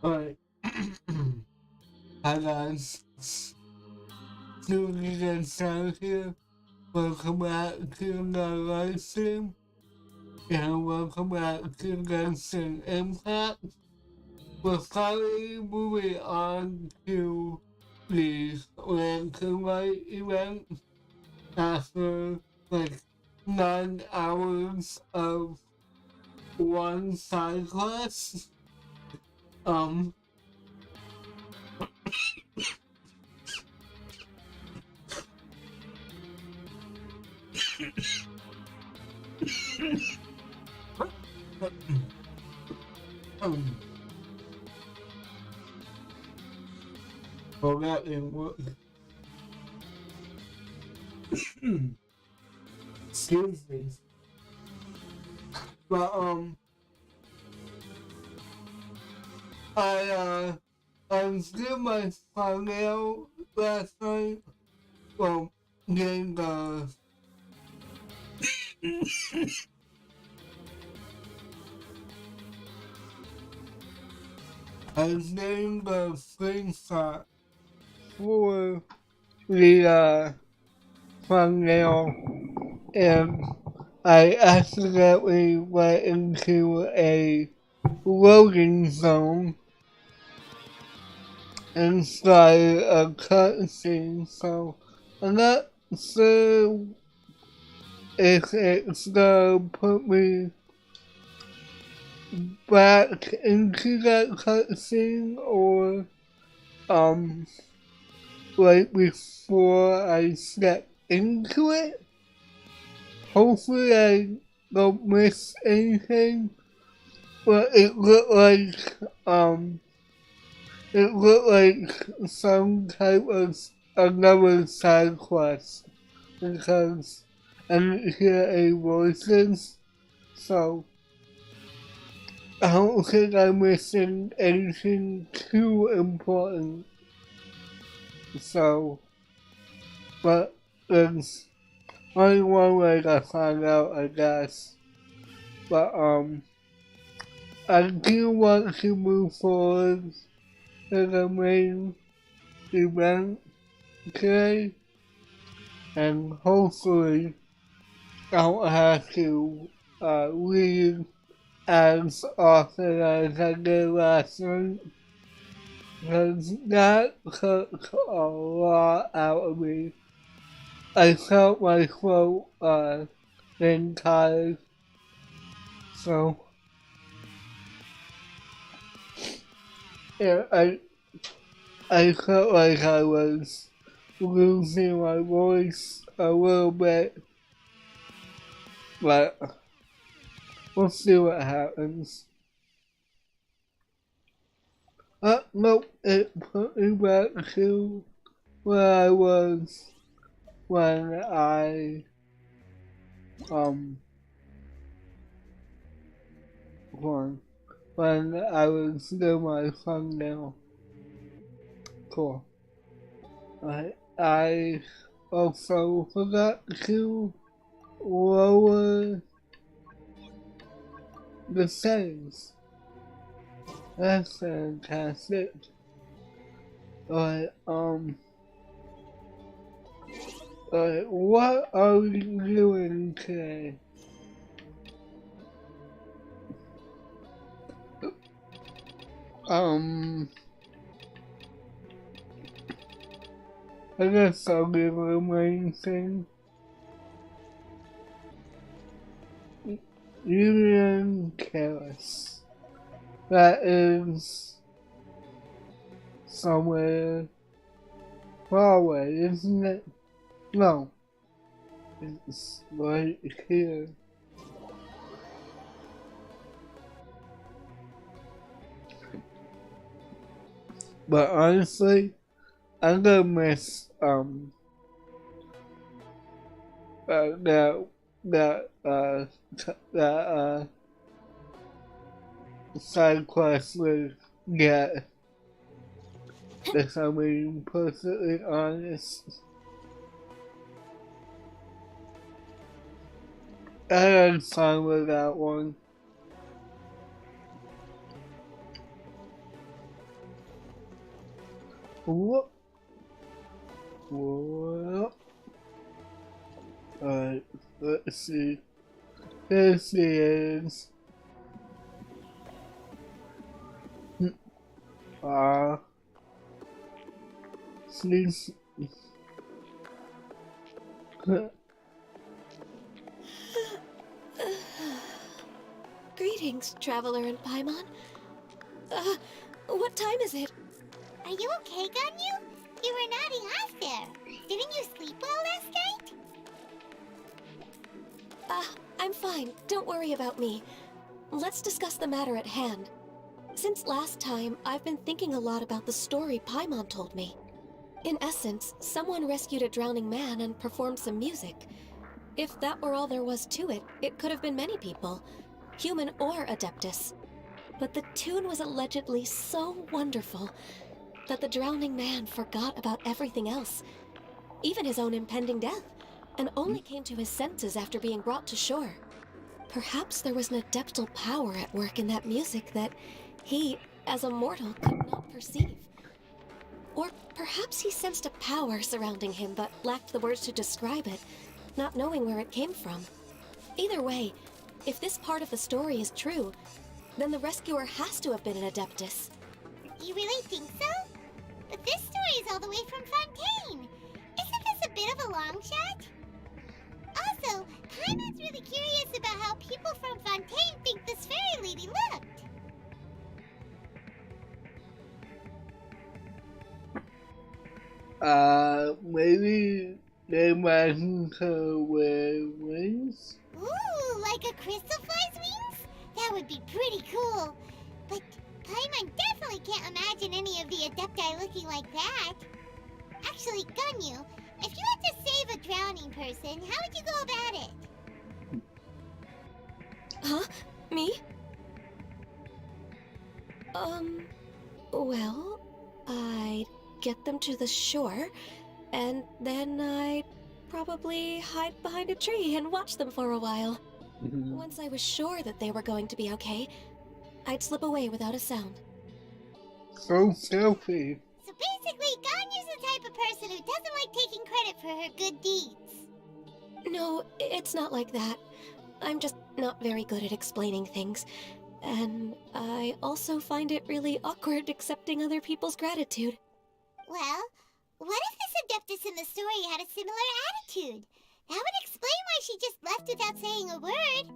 Alright. Hi guys, Doing again Sam here. Welcome back to the live stream and welcome back to Genshin Impact. We're finally moving on to the Laternrite event after like 9 hours of one side quest. Um, um, forgot it work. Excuse me. But I was doing my thumbnail last night. Well, getting I was getting the screenshot for the thumbnail, and I accidentally went into a loading zone inside a cutscene, so I'm not sure if it's gonna put me back into that cutscene or right before I step into it. Hopefully I don't miss anything, but it looked like some type of another side quest because I didn't hear any voices, so I don't think I'm missing anything too important. So, but there's only one way to find out, I guess. But I do want to move forward to the main event today, and hopefully I don't have to leave as often as I did last night, because that took a lot out of me. I felt my throat getting tired, so yeah, I felt like I was losing my voice a little bit, but we'll see what happens. Nope, it put me back to where I was when I, when I was doing my thumbnail. Cool. I also forgot to lower the settings. That's fantastic. But, what are we doing today? I guess I'll give the main thing. Union Chaos. That is somewhere far away, isn't it? No. It's right here. But honestly, I'm gonna miss that side quest with get, if I'm being perfectly honest. I had fun with that one. What? What? Alright, let's see. This is this Greetings, Traveler and Paimon. What time is it? Are you okay, Ganyu? You were nodding off there. Didn't you sleep well last night? I'm fine. Don't worry about me. Let's discuss the matter at hand. Since last time, I've been thinking a lot about the story Paimon told me. In essence, someone rescued a drowning man and performed some music. If that were all there was to it, it could have been many people, human or Adeptus. But the tune was allegedly so wonderful that the drowning man forgot about everything else, even his own impending death, and only came to his senses after being brought to shore. Perhaps there was an adeptal power at work in that music that he, as a mortal, could not perceive. Or perhaps he sensed a power surrounding him but lacked the words to describe it, not knowing where it came from. Either way, if this part of the story is true, then the rescuer has to have been an Adeptus. You really think so? But this story is all the way from Fontaine. Isn't this a bit of a long shot? Also, Paimon's really curious about how people from Fontaine think this fairy lady looked. maybe they might wear wings? Ooh, like a crystal fly's wings? That would be pretty cool. But Paimon definitely can't imagine any of the Adepti looking like that. Actually, Ganyu, if you had to save a drowning person, how would you go about it? Huh? Me? Well, I'd get them to the shore, and then I'd probably hide behind a tree and watch them for a while. Once I was sure that they were going to be okay, I'd slip away without a sound. So selfish. So basically, Ganyu's the type of person who doesn't like taking credit for her good deeds. No, it's not like that. I'm just not very good at explaining things. And I also find it really awkward accepting other people's gratitude. Well, what if this Adeptus in the story had a similar attitude? That would explain why she just left without saying a word.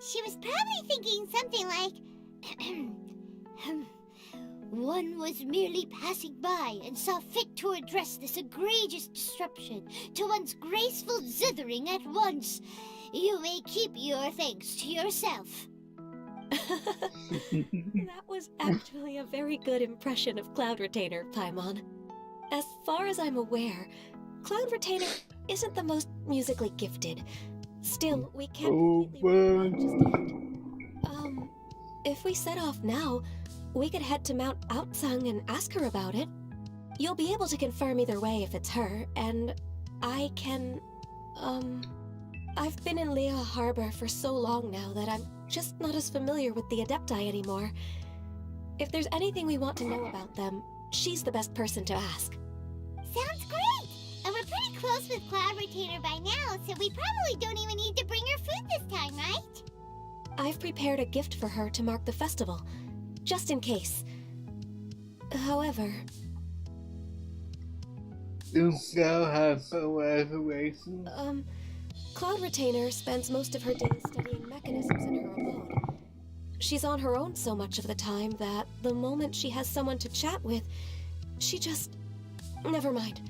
She was probably thinking something like, one was merely passing by and saw fit to address this egregious disruption to one's graceful zithering at once. You may keep your thanks to yourself. That was actually a very good impression of Cloud Retainer, Paimon. As far as I'm aware, Cloud Retainer isn't the most musically gifted. Still, we can't completely rule it out just yet. If we set off now, we could head to Mount Outsung and ask her about it. You'll be able to confirm either way if it's her, and I can, I've been in Lea Harbor for so long now that I'm just not as familiar with the Adepti anymore. If there's anything we want to know about them, she's the best person to ask. Sounds great! And we're pretty close with Cloud Retainer by now, so we probably don't even need to bring her food this time, right? I've prepared a gift for her to mark the festival, just in case. However... You still have some reservations? Cloud Retainer spends most of her days studying mechanisms in her abode. She's on her own so much of the time that the moment she has someone to chat with, she just... Never mind.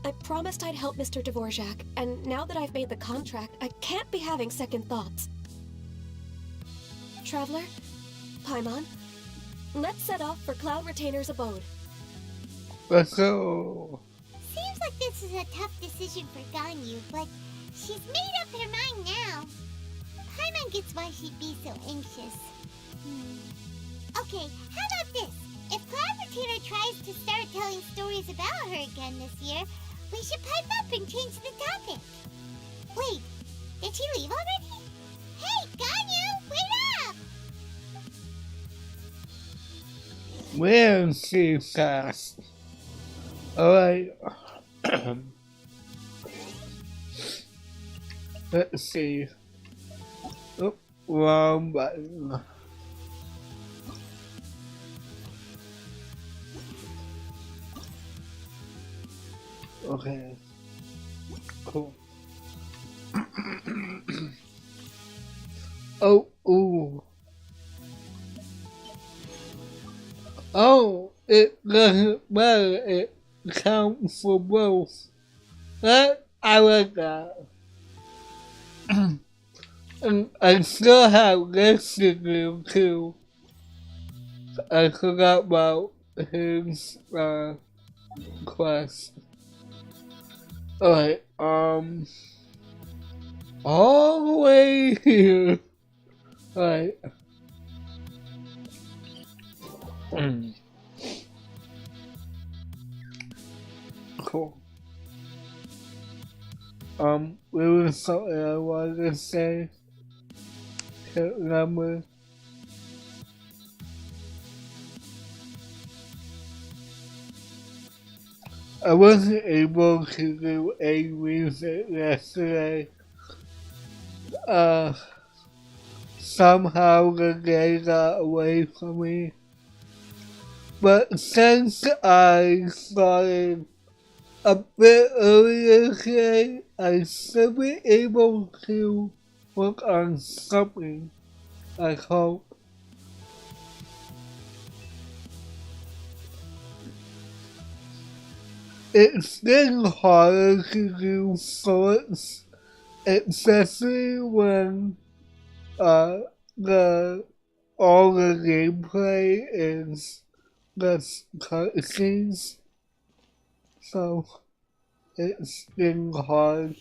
I promised I'd help Mr. Dvorak, and now that I've made the contract, I can't be having second thoughts. Traveler, Paimon, let's set off for Cloud Retainer's abode. Let's go. Seems like this is a tough decision for Ganyu, but she's made up her mind now. Paimon gets why she'd be so anxious. Okay, how about this? If Cloud Retainer tries to start telling stories about her again this year, we should pipe up and change the topic. Wait, did she leave already? Hey, Ganyu, wait up! Where is she fast? Alright. Let's see. Oh, wrong button. Okay. Cool. Oh, ooh. Oh, it doesn't matter. It counts for both. That, I like that. And I still have this to do too. I forgot about his quest. Alright, all the way here. Alright. Cool. There was something I wanted to say. Can't remember. I wasn't able to do any music yesterday. Somehow the day got away from me. But since I started a bit earlier today, I should be able to work on something, I hope. It's been harder to do sorts, especially when all the gameplay is just cutscenes. So it's been hard.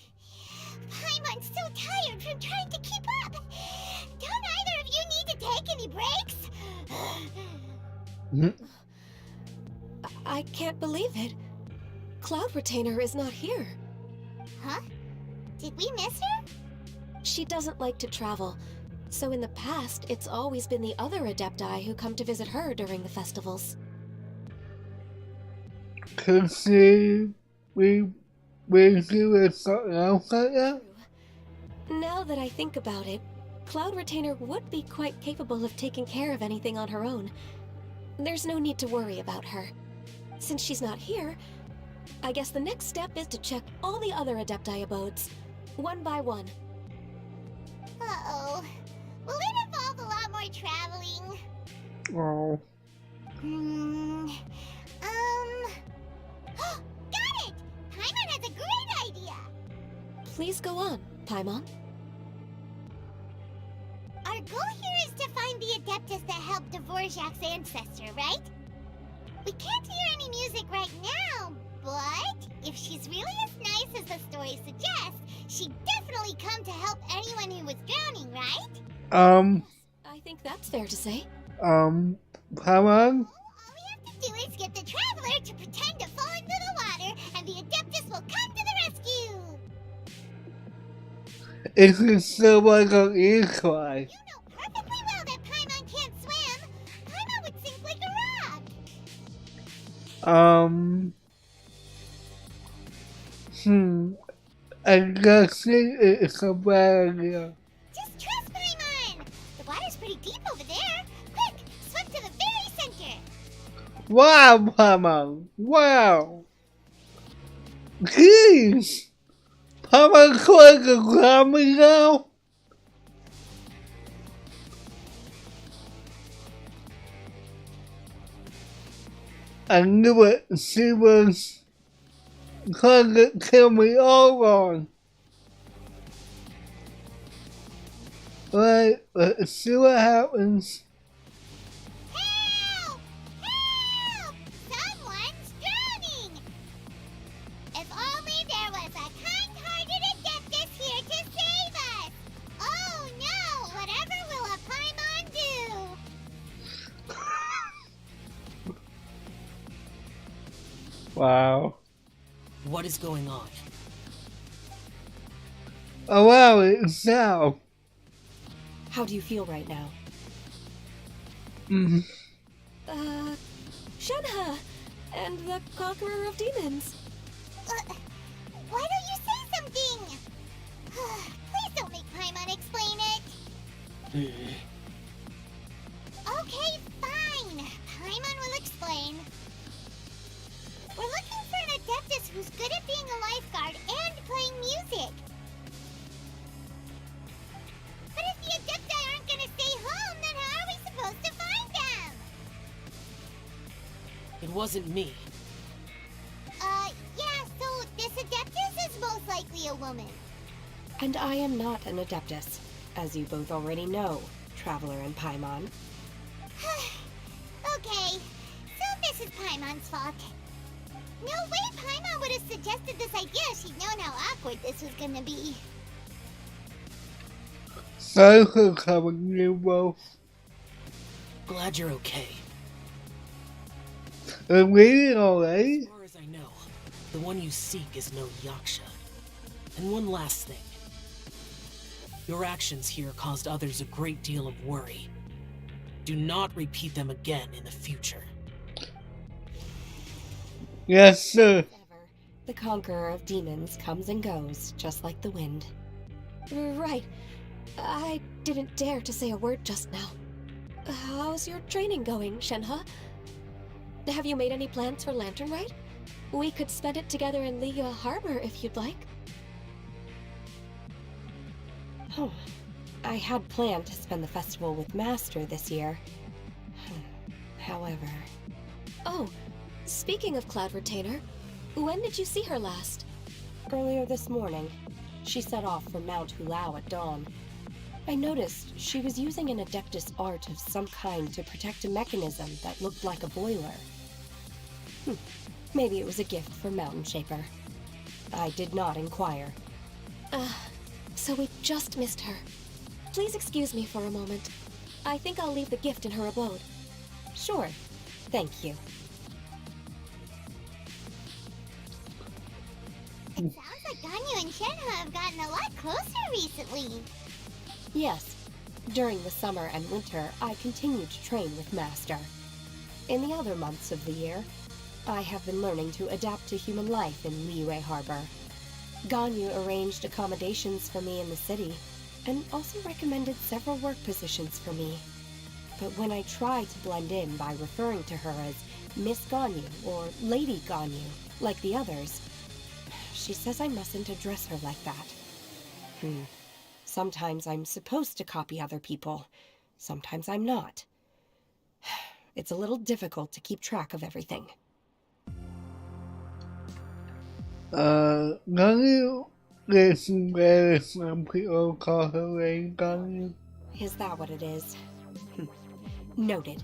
Paimon's so tired from trying to keep up. Don't either of you need to take any breaks? I can't believe it. Cloud Retainer is not here. Huh? Did we miss her? She doesn't like to travel, so in the past, it's always been the other Adepti who come to visit her during the festivals. Could she be busy with something else like that? Now that I think about it, Cloud Retainer would be quite capable of taking care of anything on her own. There's no need to worry about her. Since she's not here, I guess the next step is to check all the other Adepti abodes, one by one. Uh-oh. Will it involve a lot more traveling? Oh. Got it! Paimon has a great idea! Please go on, Paimon. Our goal here is to find the Adeptus that helped Dvorak's ancestor, right? We can't hear any music right now, but if she's really as nice as the story suggests, she'd definitely come to help anyone who was drowning, right? I think that's fair to say. Paimon? All we have to do is get the Traveler to pretend to fall into the water, and the Adeptus will come to the rescue! Is it still like an equine? You know perfectly well that Paimon can't swim! Paimon would sink like a rock! I guess it's a bad idea. Just trust Paimon! The water's pretty deep over there. Quick, swim to the very center! Wow, Paimon! Wow! Jeez! Paimon's like a grandma now? I knew it. She was trying to kill me all along. Alright, let's see what happens. Help! Help! Someone's drowning! If only there was a kind-hearted Adeptus here to save us! Oh no! Whatever will a Paimon do? Wow. What is going on? Oh wow, it's now. How do you feel right now? Shenhe! And the Conqueror of Demons. Why don't you say something? Please don't make Paimon explain it. Okay, fine. Paimon will explain. We're looking for an Adeptus who's good at being a lifeguard and playing music. But if the Adepti aren't gonna stay home, then how are we supposed to find them? It wasn't me. Yeah, so this Adeptus is most likely a woman. And I am not an Adeptus, as you both already know, Traveler and Paimon. Okay, so this is Paimon's fault. No way Paimon would have suggested this idea if she'd known how awkward this was gonna be. Thanks for coming, you both. Glad you're okay. I'm reading already. As far as I know, the one you seek is no Yaksha. And one last thing. Your actions here caused others a great deal of worry. Do not repeat them again in the future. Yes, sir. Ever, the Conqueror of Demons comes and goes, just like the wind. Right. I didn't dare to say a word just now. How's your training going, Shenhe? Have you made any plans for Laternrite? We could spend it together in Liyue Harbor if you'd like. Oh, I had planned to spend the festival with Master this year. However... Oh, speaking of Cloud Retainer, when did you see her last? Earlier this morning. She set off for Mount Hulao at dawn. I noticed she was using an Adeptus art of some kind to protect a mechanism that looked like a boiler. Maybe it was a gift for Mountain Shaper. I did not inquire. So we just missed her. Please excuse me for a moment. I think I'll leave the gift in her abode. Sure. Thank you. It sounds like Ganyu and Shenhe have gotten a lot closer recently. Yes. During the summer and winter, I continued to train with Master. In the other months of the year, I have been learning to adapt to human life in Liyue Harbor. Ganyu arranged accommodations for me in the city, and also recommended several work positions for me. But when I try to blend in by referring to her as Miss Ganyu or Lady Ganyu, like the others, she says I mustn't address her like that. Sometimes I'm supposed to copy other people, sometimes I'm not. It's a little difficult to keep track of everything. Ganyu is where some people call her Lady Ganyu. Is that what it is? Noted.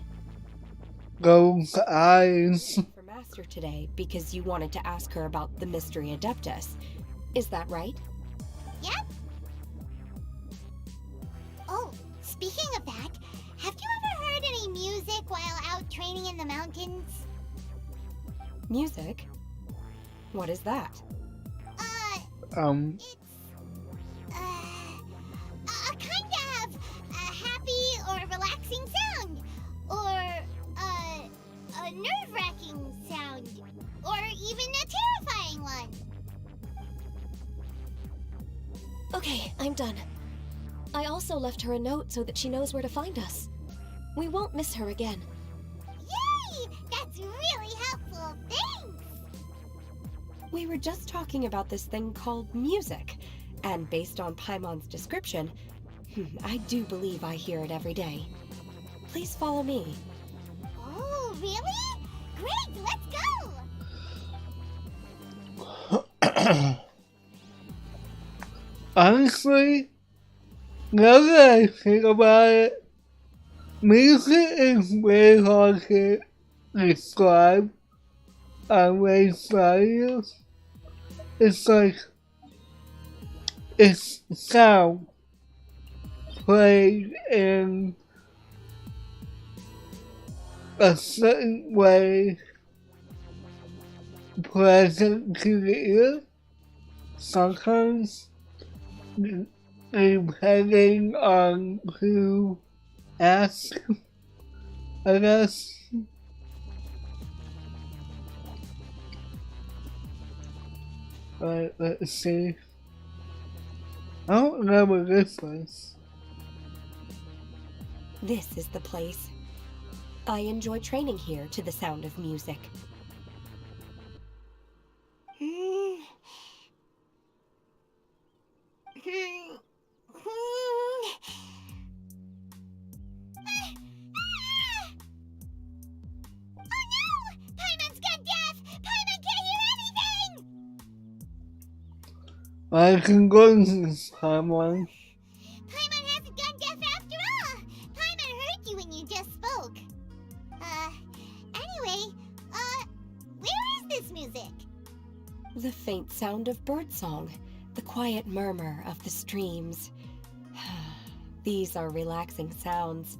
Those eyes. For Master today because you wanted to ask her about the Mystery Adeptus. Is that right? Yep. Oh, speaking of that, have you ever heard any music while out training in the mountains? Music? What is that? It's, a kind of a happy or relaxing sound, or a nerve-wracking sound, or even a terrifying one. Okay, I'm done. I also left her a note so that she knows where to find us. We won't miss her again. Yay! That's really helpful. Thanks! We were just talking about this thing called music, and based on Paimon's description, I do believe I hear it every day. Please follow me. Oh, really? Great, let's go! Honestly, now that I think about it, music is very hard to describe on face value. It's like, it's sound played in a certain way, pleasant to the ear, sometimes depending on who asks, I guess. Alright, let's see. I don't know where this was. This is the place. I enjoy training here to the sound of music. I can go into this timeline. Paimon hasn't gone deaf after all! Paimon heard you when you just spoke. Anyway, where is this music? The faint sound of birdsong, the quiet murmur of the streams. These are relaxing sounds.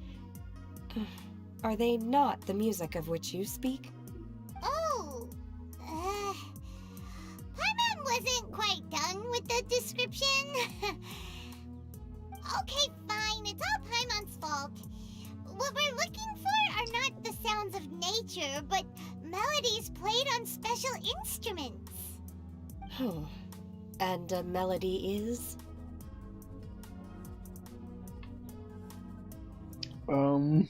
Are they not the music of which you speak? Oh, Paimon wasn't quite done with the description. Okay, fine, it's all Paimon's fault. What we're looking for are not the sounds of nature, but melodies played on special instruments. And a melody is? Go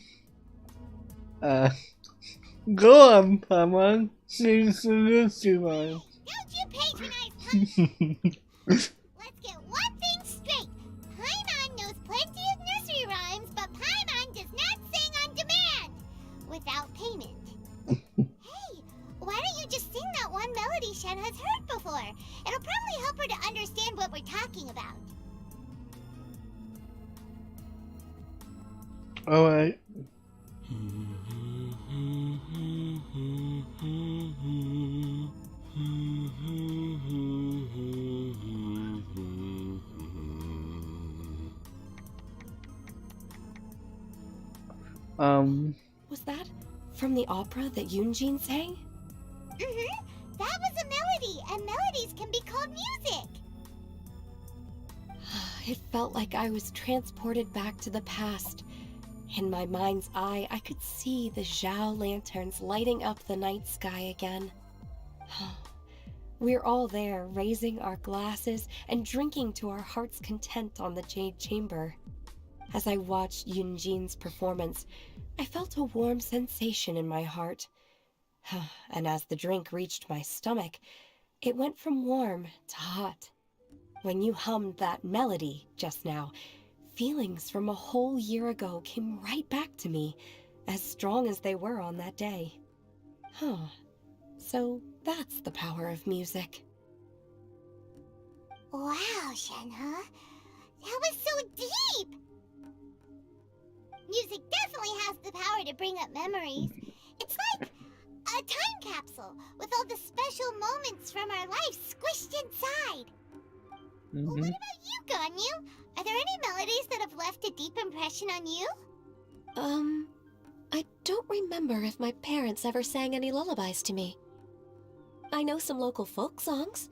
on, Paimon. Sing some nursery rhymes. Don't you patronize Paimon! Let's get one thing straight. Paimon knows plenty of nursery rhymes, but Paimon does not sing on demand without payment. Hey, why don't you just sing that one melody Shen has heard before? It'll probably help her to understand what we're talking about. Alright. Was that from the opera that Yunjin sang? That was a melody, and melodies can be called music. It felt like I was transported back to the past. In my mind's eye, I could see the Zhao lanterns lighting up the night sky again. We're all there, raising our glasses and drinking to our heart's content on the Jade Chamber. As I watched Yunjin's performance, I felt a warm sensation in my heart. And as the drink reached my stomach, it went from warm to hot. When you hummed that melody just now, feelings from a whole year ago came right back to me, as strong as they were on that day. So that's the power of music. Wow, Shenhe. That was so deep! Music definitely has the power to bring up memories. It's like a time capsule with all the special moments from our life squished inside. What about you, Ganyu? Are there any melodies that have left a deep impression on you? I don't remember if my parents ever sang any lullabies to me. I know some local folk songs,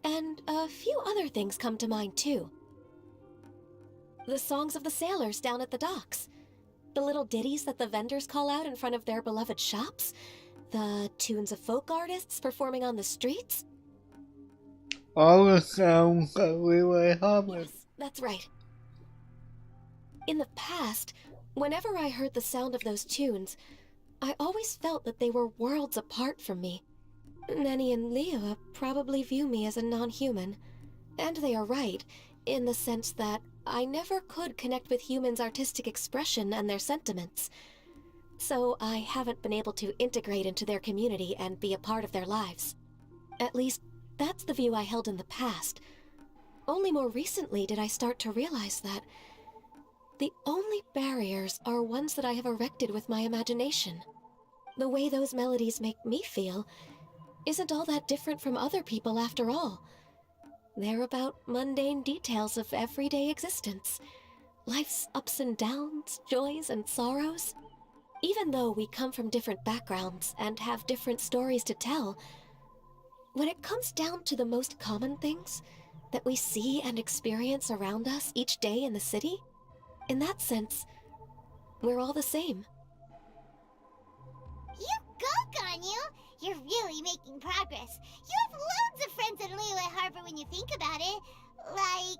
and a few other things come to mind too. The songs of the sailors down at the docks, the little ditties that the vendors call out in front of their beloved shops, the tunes of folk artists performing on the streets. All the sounds that we were humming. Yes, that's right. In the past, whenever I heard the sound of those tunes, I always felt that they were worlds apart from me. Nenny and Leah probably view me as a non-human, and they are right, in the sense that I never could connect with humans' artistic expression and their sentiments. So I haven't been able to integrate into their community and be a part of their lives. At least, that's the view I held in the past. Only more recently did I start to realize that the only barriers are ones that I have erected with my imagination. The way those melodies make me feel isn't all that different from other people after all. They're about mundane details of everyday existence. Life's ups and downs, joys and sorrows. Even though we come from different backgrounds and have different stories to tell, when it comes down to the most common things that we see and experience around us each day in the city, in that sense, we're all the same. You go, Ganyu! You're really be making progress. You have loads of friends in Liyue Harbor when you think about it. Like,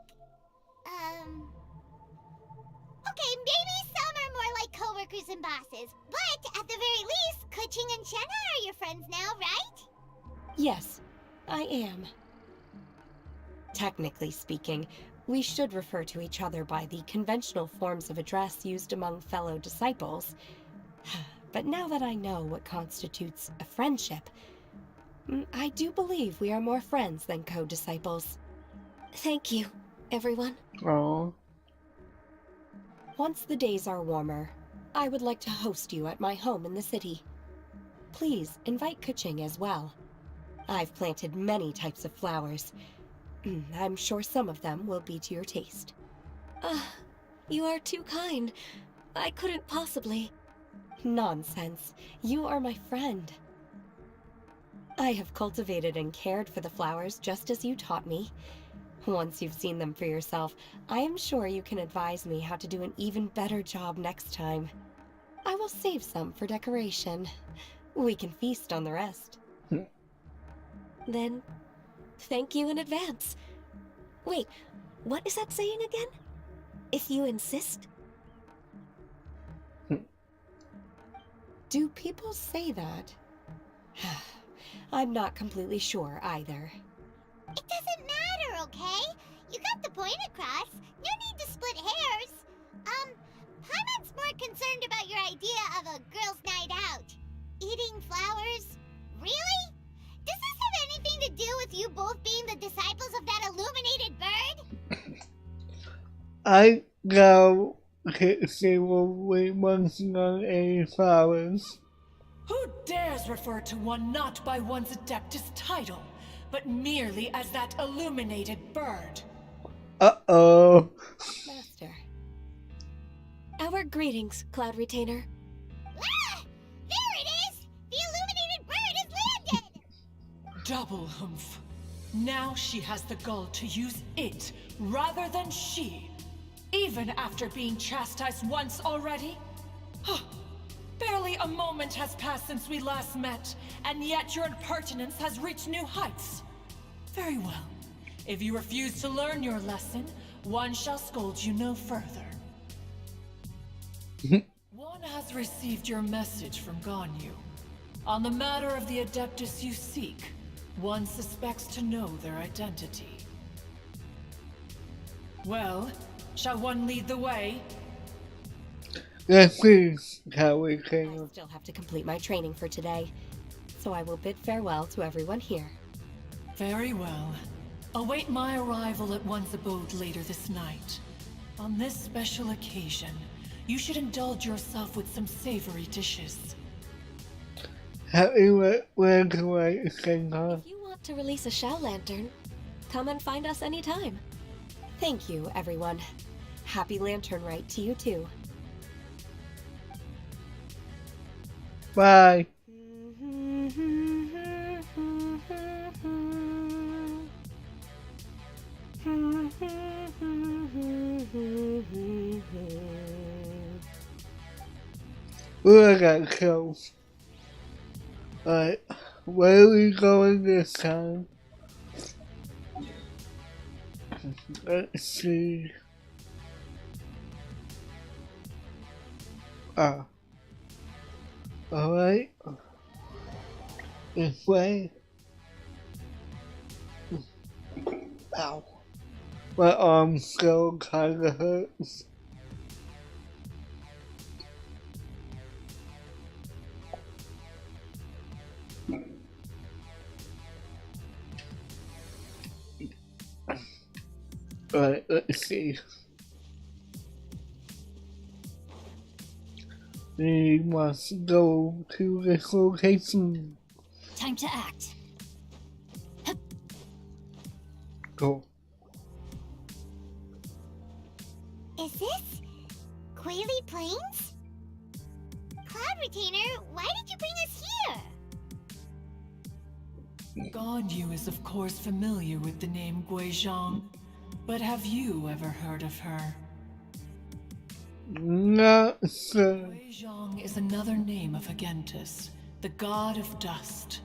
okay, maybe some are more like coworkers and bosses. But at the very least, Kuching and Shenna are your friends now, right? Yes, I am. Technically speaking, we should refer to each other by the conventional forms of address used among fellow disciples. But now that I know what constitutes a friendship, I do believe we are more friends than co-disciples. Thank you, everyone. Oh. Once the days are warmer, I would like to host you at my home in the city. Please invite Kuching as well. I've planted many types of flowers. I'm sure some of them will be to your taste. You are too kind. I couldn't possibly. Nonsense. You are my friend. I have cultivated and cared for the flowers just as you taught me. Once you've seen them for yourself, I am sure you can advise me how to do an even better job next time. I will save some for decoration. We can feast on the rest. Then, thank you in advance. Wait, what is that saying again? If you insist? Do people say that? I'm not completely sure either. It doesn't matter, okay? You got the point across. No need to split hairs. Paimon's more concerned about your idea of a girls' night out. Eating flowers? Really? Does this have anything to do with you both being the disciples of that illuminated bird? I know she will be munching on any flowers. Who dares refer to one not by one's Adeptus title, but merely as that illuminated bird? Uh-oh. Master. Our greetings, Cloud Retainer. Ah! There it is! The illuminated bird has landed! Double humph. Now she has the gall to use it rather than she. Even after being chastised once already? Barely a moment has passed since we last met, and yet your impertinence has reached new heights. Very well. If you refuse to learn your lesson, one shall scold you no further. One has received your message from Ganyu. On the matter of the Adeptus you seek, one suspects to know their identity. Well, shall one lead the way? Yes, please, how we I can. still have to complete my training for today, so I will bid farewell to everyone here. Very well. Await my arrival at one's abode later this night. On this special occasion, you should indulge yourself with some savory dishes. Happy went away, Senha. If you want to release a Shao Lantern, come and find us anytime. Thank you, everyone. Happy Laternrite to you too. Bye. Ooh, I got close. Alright, where are we going this time? Let's see. Alright. This way. Ow. My arm still kinda hurts. Alright, let's see. We must go to this location. Time to act. Go. Is this Quaily Plains? Cloud Retainer, why did you bring us here? Ganyu is of course familiar with the name Guizhong, but have you ever heard of her? No, sir. Guizhong is another name of Agentis, the god of dust.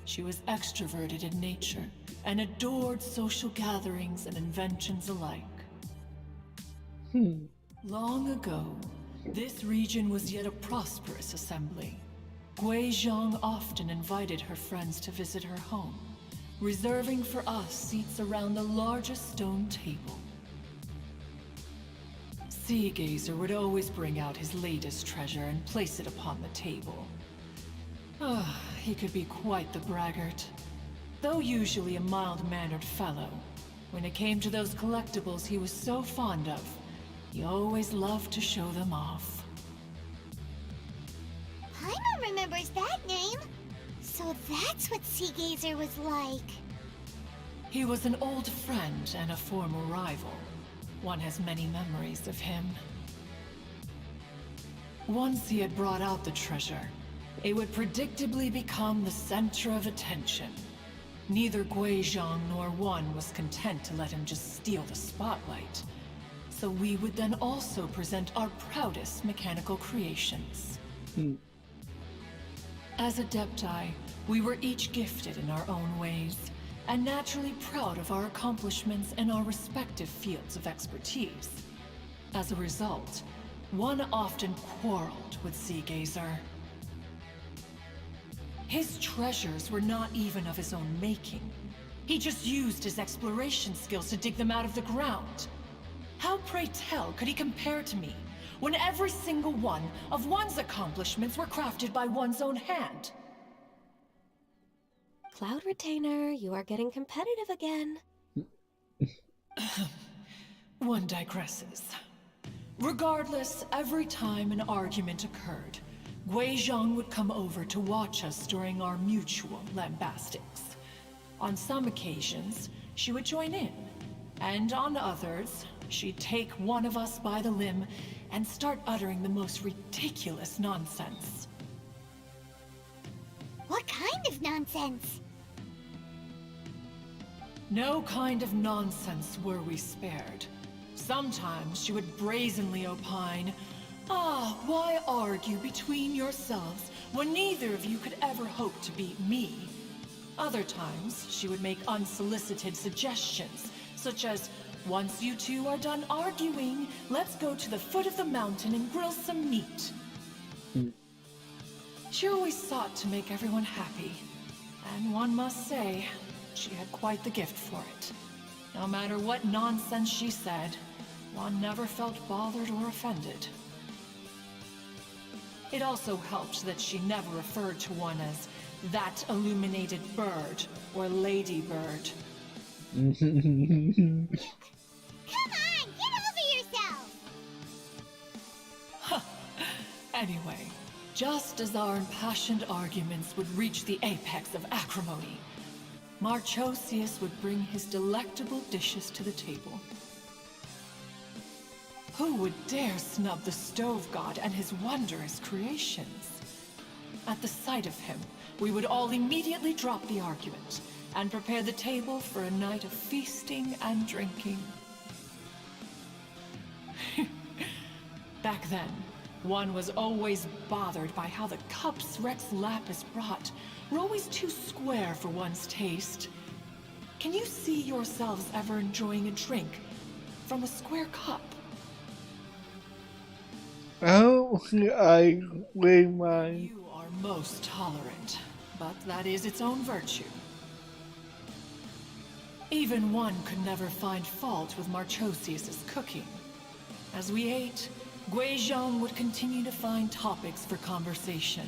She was extroverted in nature and adored social gatherings and inventions alike. Long ago, this region was yet a prosperous assembly. Guizhong often invited her friends to visit her home, reserving for us seats around the largest stone table. Sea Gazer would always bring out his latest treasure and place it upon the table. He could be quite the braggart. Though usually a mild-mannered fellow, when it came to those collectibles he was so fond of, he always loved to show them off. Paimon remembers that name. So that's what Sea Gazer was like. He was an old friend and a former rival. One has many memories of him. Once he had brought out the treasure, it would predictably become the center of attention. Neither Guizhong nor One was content to let him just steal the spotlight. So we would then also present our proudest mechanical creations. As Adepti, we were each gifted in our own ways, and naturally proud of our accomplishments in our respective fields of expertise. As a result, One often quarreled with Sea Gazer. His treasures were not even of his own making. He just used his exploration skills to dig them out of the ground. How, pray tell, could he compare to me, when every single one of One's accomplishments were crafted by one's own hand? Cloud Retainer, you are getting competitive again. One digresses. Regardless, every time an argument occurred, Guizhong would come over to watch us during our mutual lambastics. On some occasions, she would join in, and on others, she'd take one of us by the limb and start uttering the most ridiculous nonsense. What kind of nonsense? No kind of nonsense were we spared. Sometimes she would brazenly opine, why argue between yourselves when neither of you could ever hope to beat me? Other times, she would make unsolicited suggestions, such as, once you two are done arguing, let's go to the foot of the mountain and grill some meat. She always sought to make everyone happy, and one must say, she had quite the gift for it. No matter what nonsense she said, One never felt bothered or offended. It also helped that she never referred to One as that illuminated bird or ladybird. Come on, get over yourself! Anyway, just as our impassioned arguments would reach the apex of acrimony, Marchosius would bring his delectable dishes to the table. Who would dare snub the stove god and his wondrous creations? At the sight of him, we would all immediately drop the argument and prepare the table for a night of feasting and drinking. Back then, One was always bothered by how the cups Rex Lapis brought were always too square for one's taste. Can you see yourselves ever enjoying a drink from a square cup? Oh, I weigh mine. You are most tolerant, but that is its own virtue. Even One could never find fault with Marchosius's cooking. As we ate, Guizhong would continue to find topics for conversation,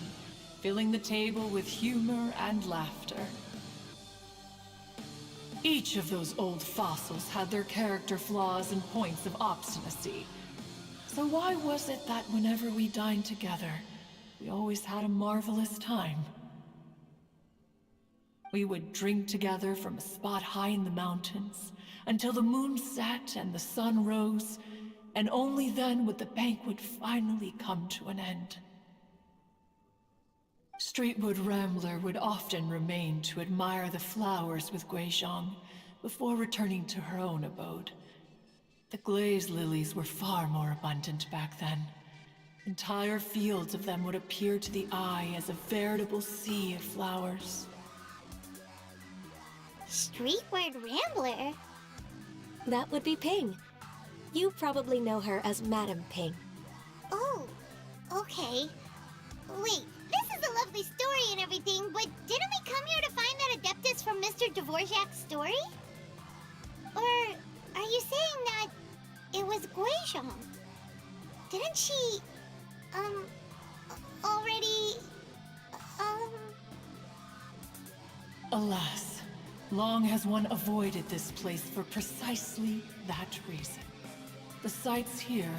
filling the table with humor and laughter. Each of those old fossils had their character flaws and points of obstinacy. So why was it that whenever we dined together, we always had a marvelous time? We would drink together from a spot high in the mountains until the moon set and the sun rose, and only then would the banquet finally come to an end. Streetwood Rambler would often remain to admire the flowers with Guizhong before returning to her own abode. The glaze lilies were far more abundant back then. Entire fields of them would appear to the eye as a veritable sea of flowers. Streetward Rambler? That would be Ping. You probably know her as Madam Ping. Oh, okay. Wait, this is a lovely story and everything, but didn't we come here to find that Adeptus from Mr. Dvorak's story? Or are you saying that it was Guizhong? Didn't she, already, Alas, long has one avoided this place for precisely that reason. The sights here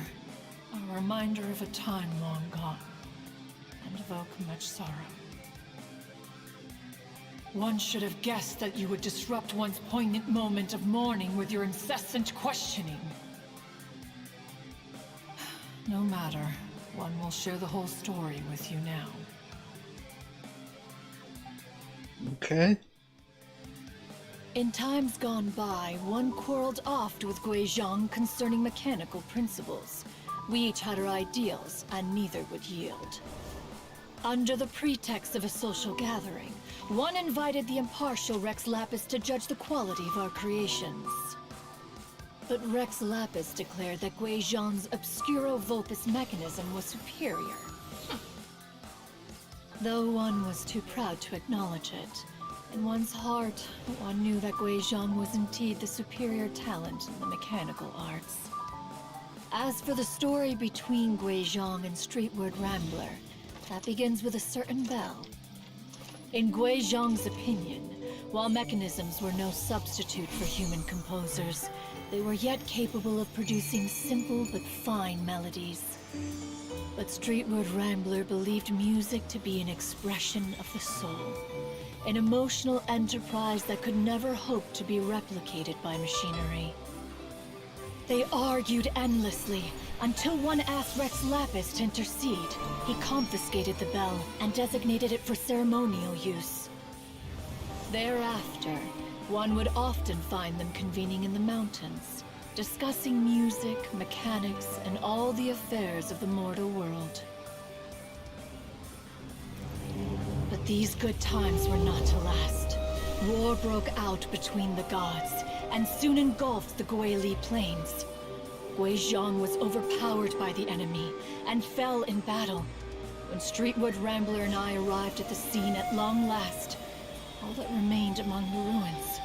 are a reminder of a time long gone, and evoke much sorrow. One should have guessed that you would disrupt one's poignant moment of mourning with your incessant questioning. No matter, one will share the whole story with you now. Okay. In times gone by, one quarreled oft with Guizhong concerning mechanical principles. We each had our ideals, and neither would yield. Under the pretext of a social gathering, one invited the impartial Rex Lapis to judge the quality of our creations. But Rex Lapis declared that Guizhong's Obscuro Vulpus mechanism was superior. Though one was too proud to acknowledge it, in one's heart, one knew that Guizhong was indeed the superior talent in the mechanical arts. As for the story between Guizhong and Streetward Rambler, that begins with a certain bell. In Guizhong's opinion, while mechanisms were no substitute for human composers, they were yet capable of producing simple but fine melodies. But Streetward Rambler believed music to be an expression of the soul, an emotional enterprise that could never hope to be replicated by machinery. They argued endlessly, until one asked Rex Lapis to intercede. He confiscated the bell and designated it for ceremonial use. Thereafter, one would often find them convening in the mountains, discussing music, mechanics, and all the affairs of the mortal world. But these good times were not to last. War broke out between the gods, and soon engulfed the Guili Plains. Guizhong was overpowered by the enemy, and fell in battle. When Streetward Rambler and I arrived at the scene at long last, all that remained among the ruins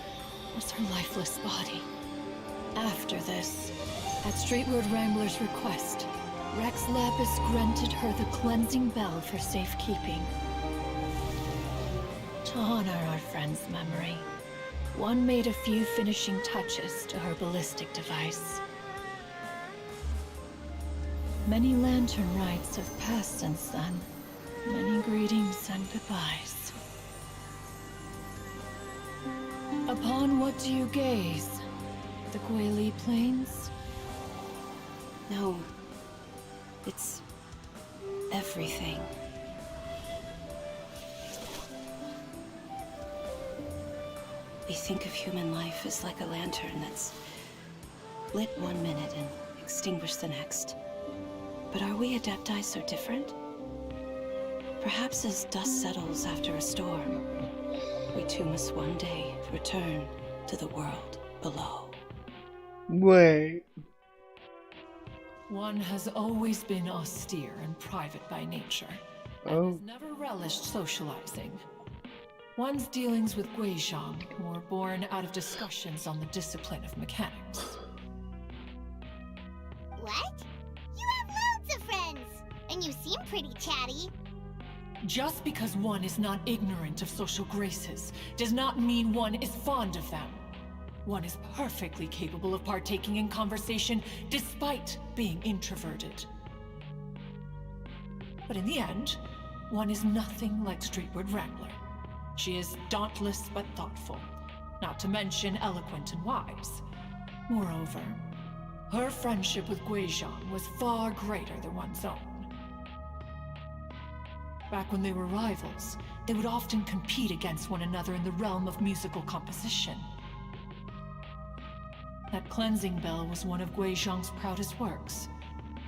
was her lifeless body. After this, at Streetward Rambler's request, Rex Lapis granted her the cleansing bell for safekeeping. To honor our friend's memory, one made a few finishing touches to her ballistic device. Many Laternrites have passed since then. Many greetings and goodbyes. Upon what do you gaze? The Guili Plains? No. It's everything. We think of human life as like a lantern that's lit one minute and extinguished the next. But are we Adepti so different? Perhaps as dust settles after a storm, we too must one day return to the world below. Wait. One has always been austere and private by nature, and has never relished socializing. One's dealings with Guizhong were born out of discussions on the discipline of mechanics. What? You have loads of friends, and you seem pretty chatty. Just because one is not ignorant of social graces does not mean one is fond of them. One is perfectly capable of partaking in conversation despite being introverted. But in the end, one is nothing like Streetward Rambler. She is dauntless but thoughtful, not to mention eloquent and wise. Moreover, her friendship with Guizhong was far greater than one's own. Back when they were rivals, they would often compete against one another in the realm of musical composition. That cleansing bell was one of Guizhong's proudest works,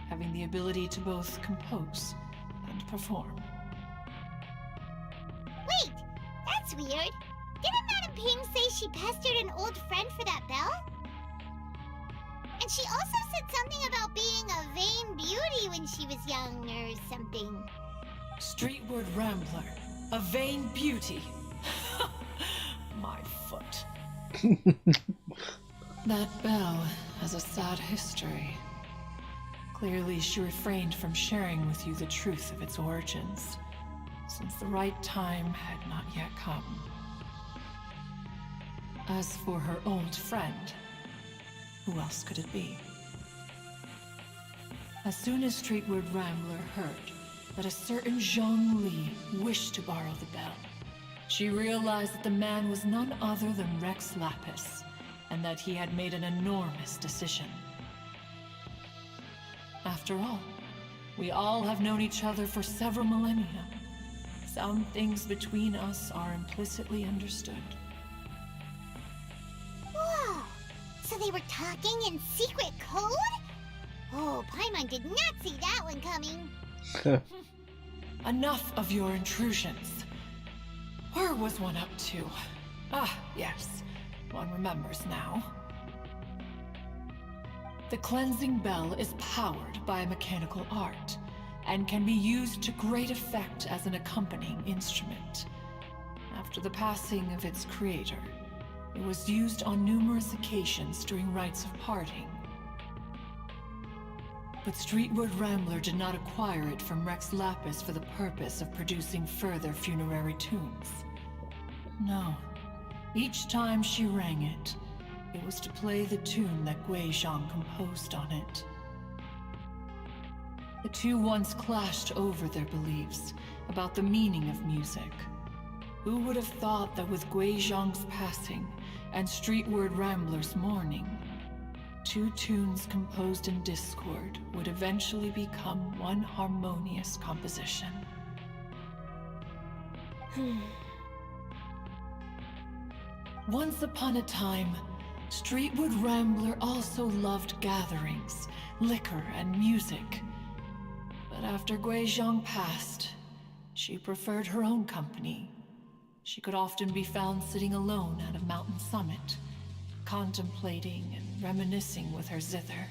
having the ability to both compose and perform. Wait, that's weird. Didn't Madam Ping say she pestered an old friend for that bell? And she also said something about being a vain beauty when she was young or something. Streetward Rambler, a vain beauty. My foot. That bell has a sad history. Clearly, she refrained from sharing with you the truth of its origins, since the right time had not yet come. As for her old friend, who else could it be? As soon as Streetward Rambler heard that a certain Zhang Li wished to borrow the bell, she realized that the man was none other than Rex Lapis, and that he had made an enormous decision. After all, we all have known each other for several millennia. Some things between us are implicitly understood. Whoa! So they were talking in secret code? Oh, Paimon did not see that one coming. Enough of your intrusions. Where was one up to? Ah, yes. One remembers now. The cleansing bell is powered by a mechanical art, and can be used to great effect as an accompanying instrument. After the passing of its creator, it was used on numerous occasions during rites of parting. But Streetward Rambler did not acquire it from Rex Lapis for the purpose of producing further funerary tunes. No. Each time she rang it, it was to play the tune that Gui Zhang composed on it. The two once clashed over their beliefs about the meaning of music. Who would have thought that with Gui Zhang's passing and Streetward Rambler's mourning, two tunes composed in discord would eventually become one harmonious composition? Once upon a time, Streetward Rambler also loved gatherings, liquor, and music. But after Gui Zhang passed, she preferred her own company. She could often be found sitting alone at a mountain summit, contemplating and reminiscing with her zither.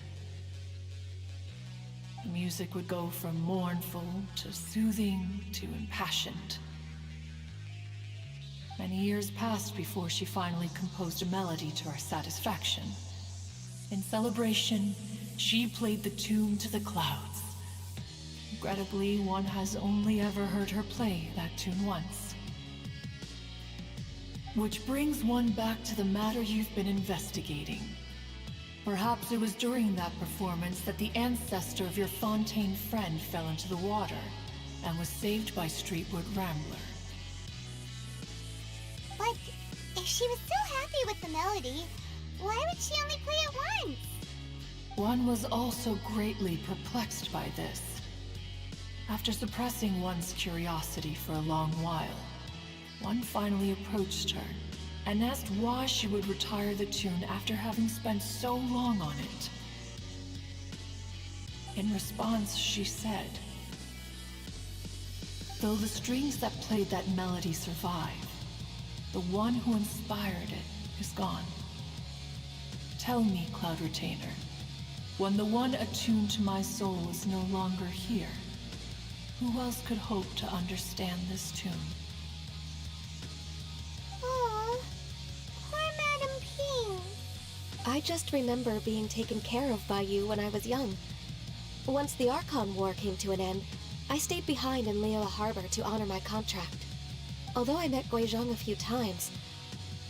The music would go from mournful to soothing to impassioned. Many years passed before she finally composed a melody to her satisfaction. In celebration, she played the tune to the clouds. Regrettably, one has only ever heard her play that tune once. Which brings one back to the matter you've been investigating. Perhaps it was during that performance that the ancestor of your Fontaine friend fell into the water and was saved by Streetward Rambler. But if she was so happy with the melody, why would she only play it once? One was also greatly perplexed by this. After suppressing one's curiosity for a long while, one finally approached her and asked why she would retire the tune after having spent so long on it. In response, she said, "Though the strings that played that melody survive, the one who inspired it is gone. Tell me, Cloud Retainer, when the one attuned to my soul is no longer here, who else could hope to understand this tune?" Oh, poor Madam Ping. I just remember being taken care of by you when I was young. Once the Archon War came to an end, I stayed behind in Liyue Harbor to honor my contract. Although I met Gui Zhang a few times,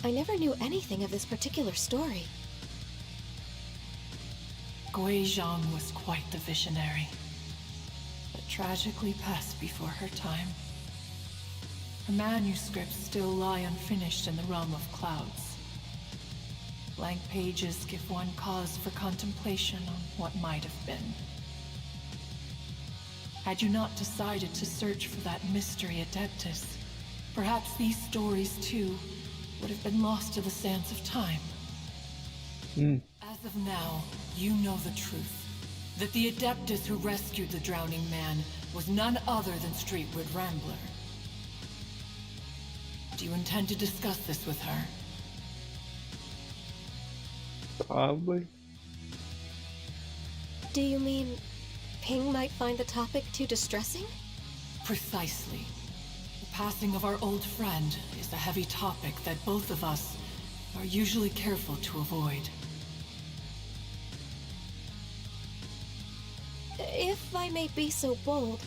I never knew anything of this particular story. Gui Zhang was quite the visionary, but tragically passed before her time. Her manuscripts still lie unfinished in the realm of clouds. Blank pages give one cause for contemplation on what might have been. Had you not decided to search for that mystery Adeptus, perhaps these stories, too, would have been lost to the sands of time. As of now, you know the truth. That the Adeptus who rescued the drowning man was none other than Streetward Rambler. Do you intend to discuss this with her? Probably. Do you mean Ping might find the topic too distressing? Precisely. The passing of our old friend is a heavy topic that both of us are usually careful to avoid. If I may be so bold,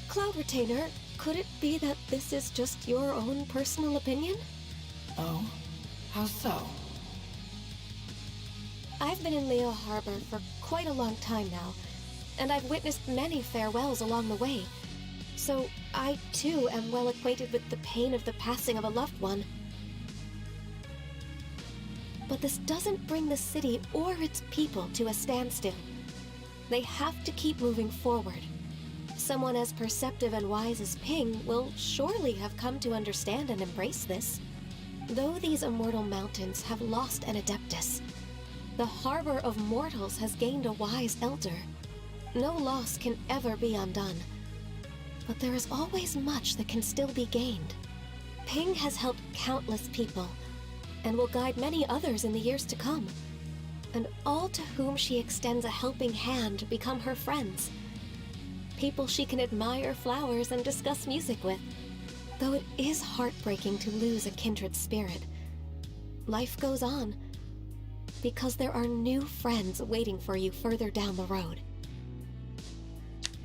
Cloud Retainer, could it be that this is just your own personal opinion? Oh? How so? I've been in Leo Harbor for quite a long time now, and I've witnessed many farewells along the way. So I, too, am well acquainted with the pain of the passing of a loved one. But this doesn't bring the city or its people to a standstill. They have to keep moving forward. Someone as perceptive and wise as Ping will surely have come to understand and embrace this. Though these immortal mountains have lost an Adeptus, the harbor of mortals has gained a wise elder. No loss can ever be undone. But there is always much that can still be gained. Ping has helped countless people, and will guide many others in the years to come. And all to whom she extends a helping hand become her friends. People she can admire flowers and discuss music with. Though it is heartbreaking to lose a kindred spirit, life goes on, because there are new friends waiting for you further down the road.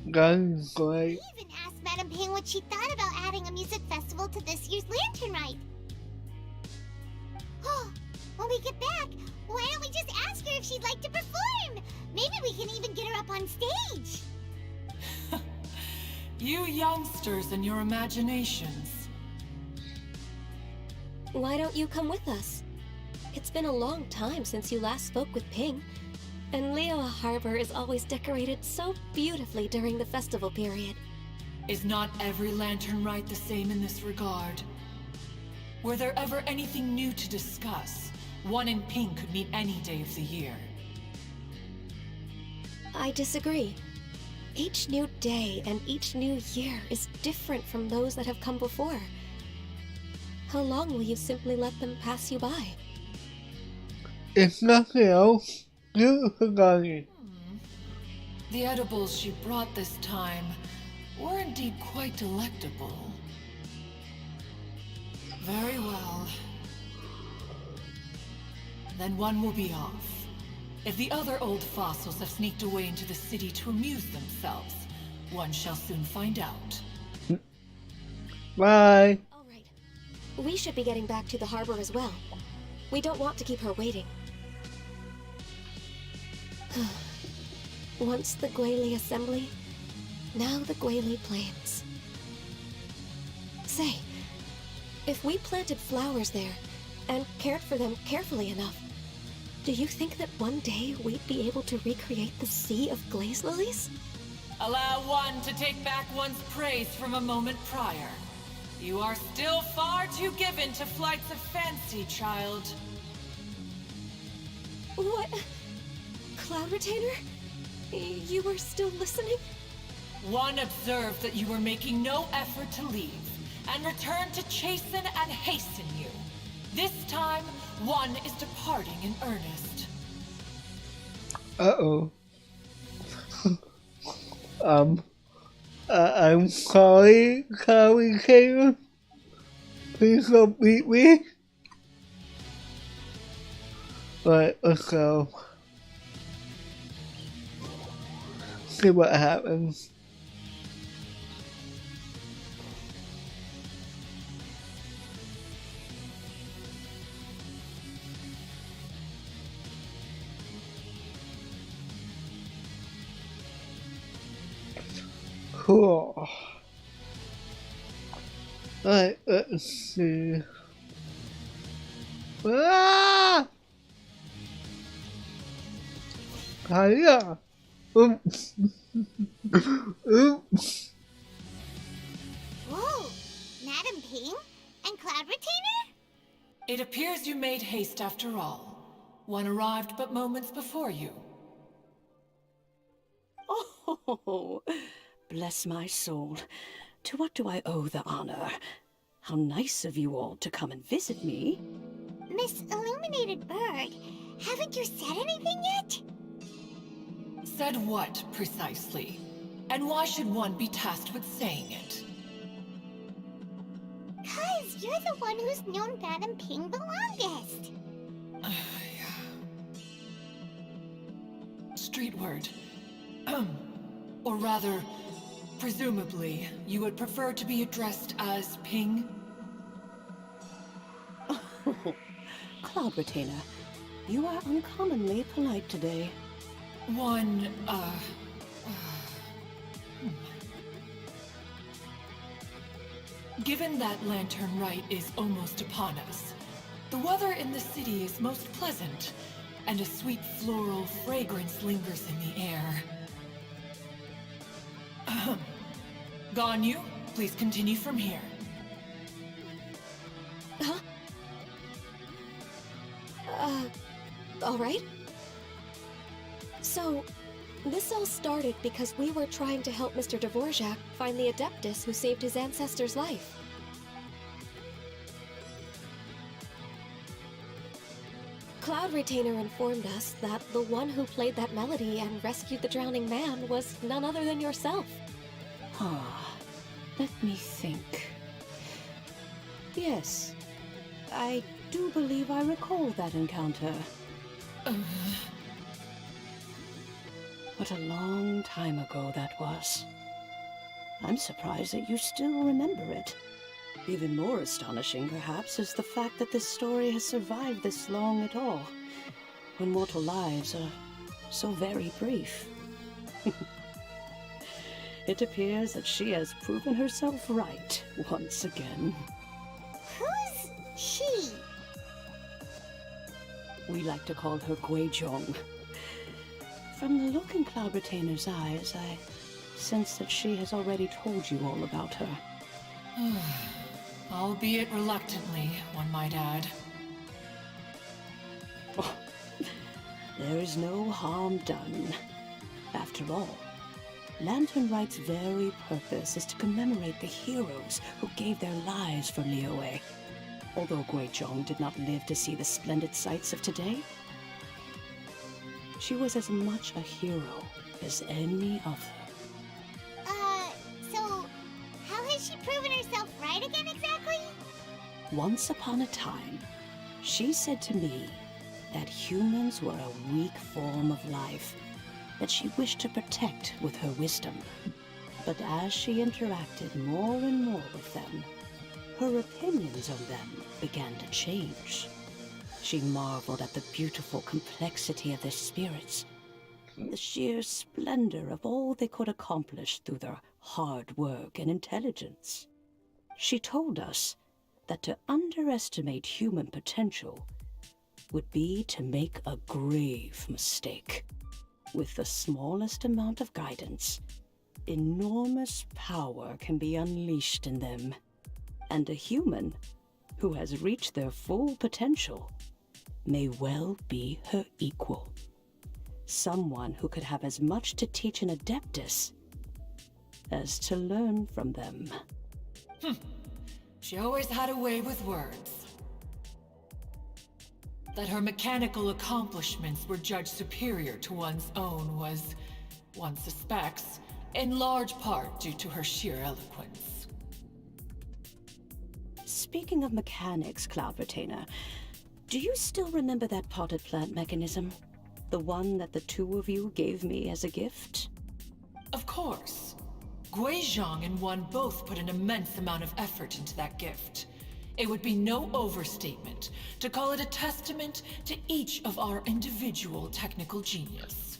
That's great. We even asked Madame Ping what she thought about adding a music festival to this year's Laternrite. Oh, when we get back, why don't we just ask her if she'd like to perform? Maybe we can even get her up on stage. You youngsters and your imaginations. Why don't you come with us? It's been a long time since you last spoke with Ping, and Leo Harbor is always decorated so beautifully during the festival period. Is not every Laternrite the same in this regard? Were there ever anything new to discuss? One in Ping could meet any day of the year. I disagree. Each new day and each new year is different from those that have come before. How long will you simply let them pass you by? If nothing else, you forgot it. The edibles she brought this time were indeed quite delectable. Very well. Then one will be off. If the other old fossils have sneaked away into the city to amuse themselves, one shall soon find out. Bye. All right. We should be getting back to the harbor as well. We don't want to keep her waiting. Once the Guili Assembly, now the Guili Plains. Say, if we planted flowers there and cared for them carefully enough, do you think that one day we'd be able to recreate the sea of glaze lilies? Allow one to take back one's praise from a moment prior. You are still far too given to flights of fancy, child. What? Cloud Retainer? You were still listening? One observed that you were making no effort to leave, and returned to chasten and hasten you. This time, one is departing in earnest. Uh-oh. I'm sorry, Carly Taylor. Please don't beat me. Right, let's go. See what happens. Cool. Alright, let's see. Ah! Hiya! Oops. Oops. Whoa, Madame Ping and Cloud Retainer? It appears you made haste after all. One arrived but moments before you. Oh, bless my soul. To what do I owe the honor? How nice of you all to come and visit me. Miss Illuminated Bird, haven't you said anything yet? Said what, precisely? And why should one be tasked with saying it? 'Cause you're the one who's known Madam Ping the longest. Street word. Or rather, presumably, you would prefer to be addressed as Ping? Cloud Retainer, you are uncommonly polite today. Given that Laternrite is almost upon us, the weather in the city is most pleasant, and a sweet floral fragrance lingers in the air. Ganyu, please continue from here. Huh? Alright. So, this all started because we were trying to help Mr. Dvorak find the Adeptus who saved his ancestor's life. Cloud Retainer informed us that the one who played that melody and rescued the drowning man was none other than yourself. Let me think. Yes, I do believe I recall that encounter. What a long time ago that was. I'm surprised that you still remember it. Even more astonishing, perhaps, is the fact that this story has survived this long at all, when mortal lives are so very brief. It appears that she has proven herself right once again. Who's she? We like to call her Guizhong. From the look in Cloud Retainer's eyes, I sense that she has already told you all about her. Albeit reluctantly, one might add. Oh, there is no harm done. After all, Laternrite's very purpose is to commemorate the heroes who gave their lives for Liyue. Although Guizhong did not live to see the splendid sights of today, she was as much a hero as any other. So, how has she proven herself right again exactly? Once upon a time, she said to me that humans were a weak form of life that she wished to protect with her wisdom. But as she interacted more and more with them, her opinions on them began to change. She marveled at the beautiful complexity of their spirits, the sheer splendor of all they could accomplish through their hard work and intelligence. She told us that to underestimate human potential would be to make a grave mistake. With the smallest amount of guidance, enormous power can be unleashed in them. And a human who has reached their full potential may well be her equal. Someone who could have as much to teach an Adeptus as to learn from them. She always had a way with words. That her mechanical accomplishments were judged superior to one's own was, one suspects, in large part due to her sheer eloquence. Speaking of mechanics, Cloud Retainer, do you still remember that potted plant mechanism? The one that the two of you gave me as a gift? Of course. Guizhong and one both put an immense amount of effort into that gift. It would be no overstatement to call it a testament to each of our individual technical genius.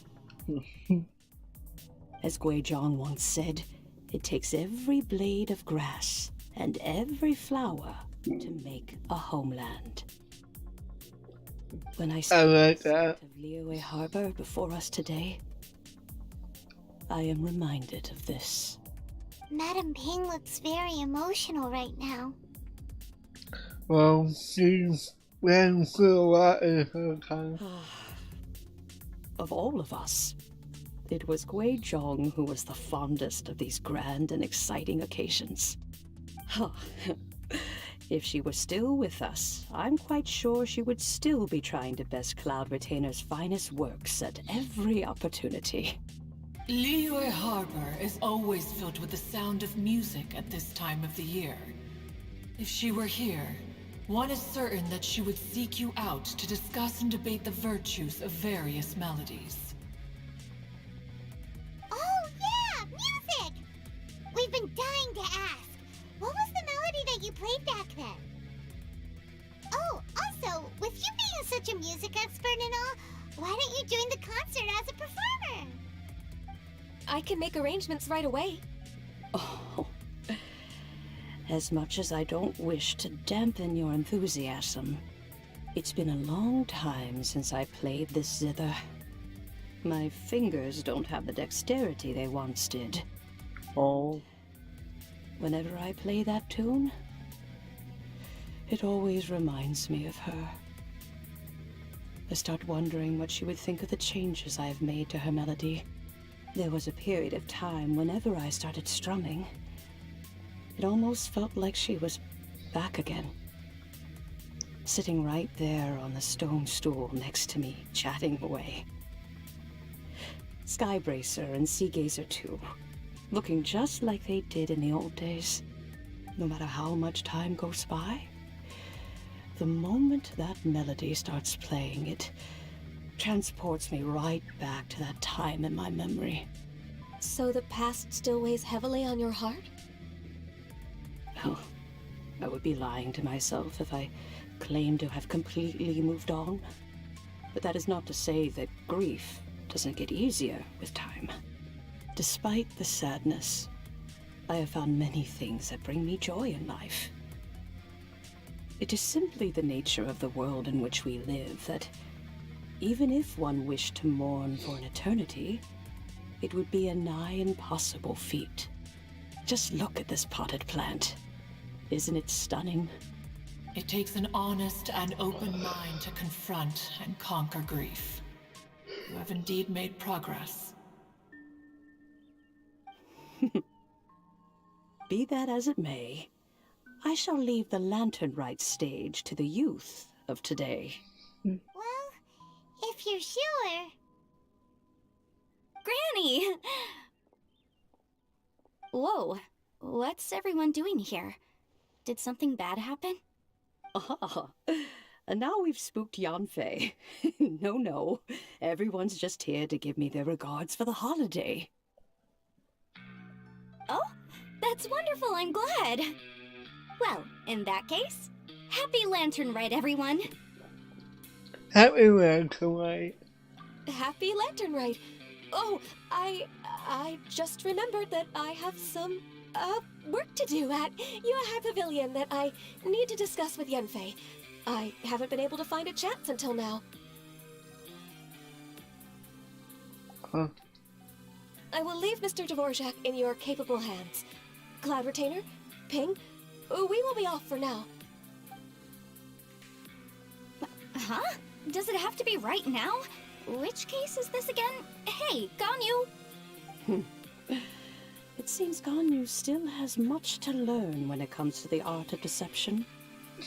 As Guizhong once said, it takes every blade of grass and every flower to make a homeland. When I saw the sight of Liyue Harbor before us today, I am reminded of this. Madam Ping looks very emotional right now. Well, she's been through a lot in her time. Of all of us, it was Guizhong who was the fondest of these grand and exciting occasions. If she were still with us, I'm quite sure she would still be trying to best Cloud Retainer's finest works at every opportunity. Liyue Harbor is always filled with the sound of music at this time of the year. If she were here, one is certain that she would seek you out to discuss and debate the virtues of various melodies. Oh yeah, music! We've been dying to ask. What was the melody that you played back then? Oh, also, with you being such a music expert and all, why don't you join the concert as a performer? I can make arrangements right away. Oh, as much as I don't wish to dampen your enthusiasm, it's been a long time since I played this zither. My fingers don't have the dexterity they once did. Oh. Whenever I play that tune, it always reminds me of her. I start wondering what she would think of the changes I have made to her melody. There was a period of time whenever I started strumming, it almost felt like she was back again. Sitting right there on the stone stool next to me, chatting away. Skybracer and Seagazer too, looking just like they did in the old days. No matter how much time goes by, the moment that melody starts playing, it transports me right back to that time in my memory. So the past still weighs heavily on your heart? Oh, I would be lying to myself if I claimed to have completely moved on. But that is not to say that grief doesn't get easier with time. Despite the sadness, I have found many things that bring me joy in life. It is simply the nature of the world in which we live that even if one wished to mourn for an eternity, it would be a nigh impossible feat. Just look at this potted plant. Isn't it stunning? It takes an honest and open mind to confront and conquer grief. You have indeed made progress. Be that as it may, I shall leave the Laternrite stage to the youth of today. Well, if you're sure. Granny! Whoa, what's everyone doing here? Did something bad happen? Ah, and now we've spooked Yanfei. No, everyone's just here to give me their regards for the holiday. Oh, that's wonderful, I'm glad. Well, in that case, happy Laternrite, everyone. Happy Laternrite. Happy Laternrite. Oh, I just remembered that I have some, work to do at Yuehai Pavilion that I need to discuss with Yanfei. I haven't been able to find a chance until now. Huh. I will leave Mr. Dvorak in your capable hands. Cloud Retainer, Ping, we will be off for now. Huh? Does it have to be right now? Which case is this again? Hey, Ganyu! It seems Ganyu still has much to learn when it comes to the art of deception.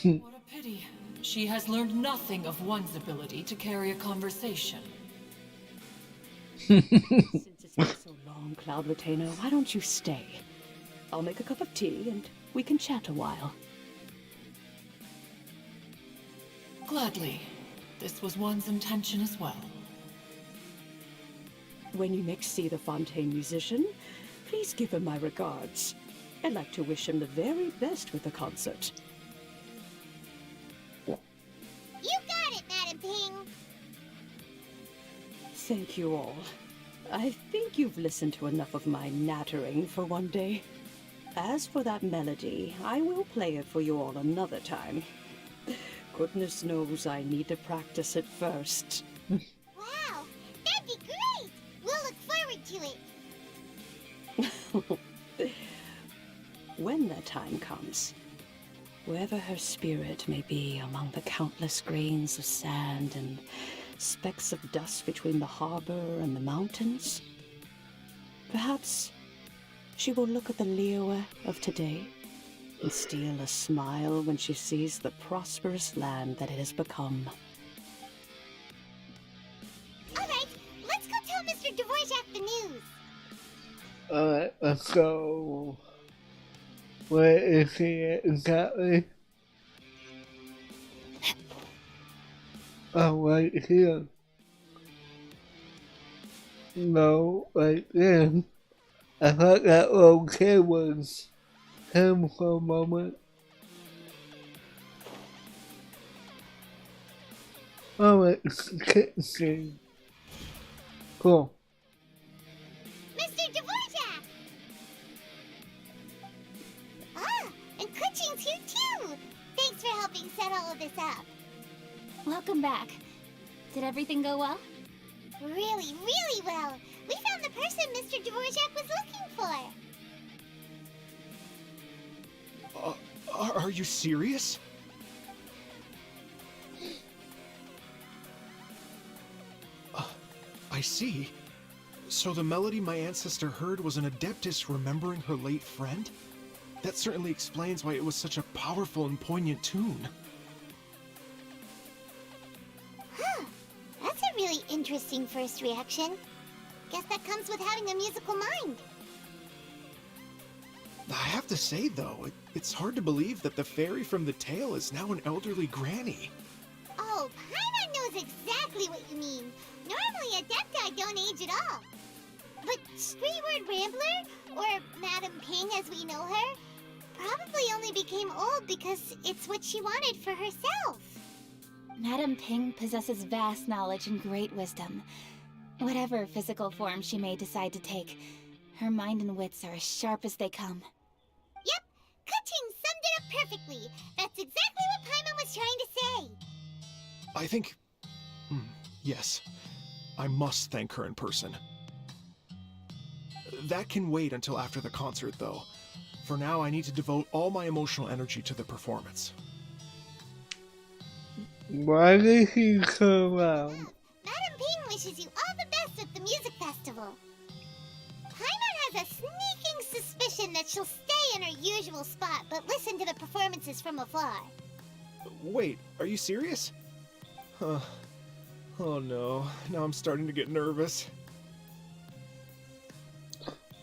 What a pity. She has learned nothing of one's ability to carry a conversation. Since it's been so long, Cloud Retainer, why don't you stay? I'll make a cup of tea and we can chat a while. Gladly. This was one's intention as well. When you next see the Fontaine musician, please give him my regards. I'd like to wish him the very best with the concert. You got it, Madam Ping. Thank you all. I think you've listened to enough of my nattering for one day. As for that melody, I will play it for you all another time. Goodness knows I need to practice it first. Wow, that'd be great. We'll look forward to it. When that time comes, wherever her spirit may be among the countless grains of sand and specks of dust between the harbor and the mountains, perhaps she will look at the Liyue of today and steal a smile when she sees the prosperous land that it has become. Alright, let's go tell Mr. Dvorak the news. Alright, let's go. Where is he exactly? Oh, right here. No, right there. I thought that little kid was him for a moment. Oh, it's kitten. Cool. Mr. Dvorak! Ah, and Kuchin's here too! Thanks for helping set all of this up. Welcome back. Did everything go well? Really, really well. We found the person Mr. Dvorak was looking for. Are you serious? I see. So the melody my ancestor heard was an adeptus remembering her late friend? That certainly explains why it was such a powerful and poignant tune. Huh. That's a really interesting first reaction. Guess that comes with having a musical mind. I have to say, though, it's hard to believe that the fairy from the tale is now an elderly granny. Oh, Paimon knows exactly what you mean. Normally, Adepti don't age at all. But Streetward Rambler, or Madame Ping as we know her, probably only became old because it's what she wanted for herself. Madame Ping possesses vast knowledge and great wisdom. Whatever physical form she may decide to take, her mind and wits are as sharp as they come. Yep, Kuching summed it up perfectly. That's exactly what Paimon was trying to say. I think... yes. I must thank her in person. That can wait until after the concert, though. For now, I need to devote all my emotional energy to the performance. Why did he come out? Madame Ping wishes you all the best at the music festival. Paimon has a sneaking suspicion that she'll stay in her usual spot, but listen to the performances from afar. Wait, are you serious? Huh. Oh no, now I'm starting to get nervous.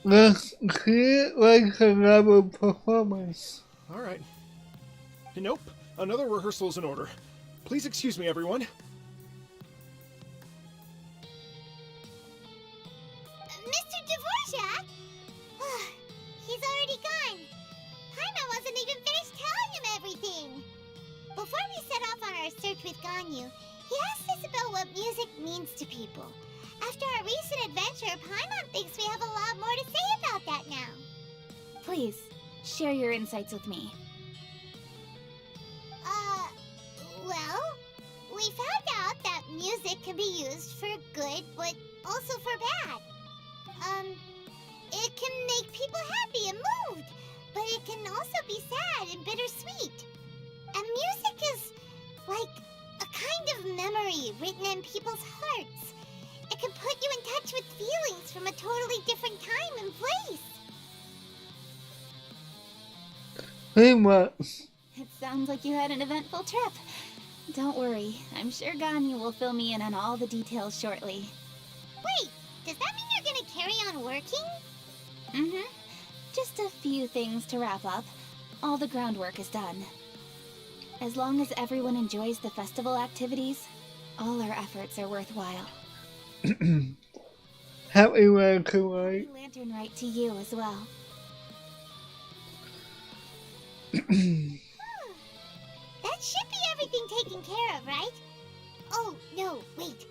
Let's treat it like another performance. Alright. Nope, another rehearsal is in order. Please excuse me, everyone. Mr. Dvorak? He's already gone. Paimon wasn't even finished telling him everything. Before we set off on our search with Ganyu, he asked us about what music means to people. After our recent adventure, Paimon thinks we have a lot more to say about that now. Please, share your insights with me. Well, we found out that music can be used for good, but also for bad. It can make people happy and moved, but it can also be sad and bittersweet. And music is like a kind of memory written in people's hearts. It can put you in touch with feelings from a totally different time and place. Hey, what? It sounds like you had an eventful trip. Don't worry, I'm sure Ganyu will fill me in on all the details shortly. Wait, does that mean you're gonna carry on working? Mm-hmm. Just a few things to wrap up. All the groundwork is done. As long as everyone enjoys the festival activities, all our efforts are worthwhile. Happy Laternrite. Laternrite to you as well. That should be everything taken care of, right? Oh, no, wait.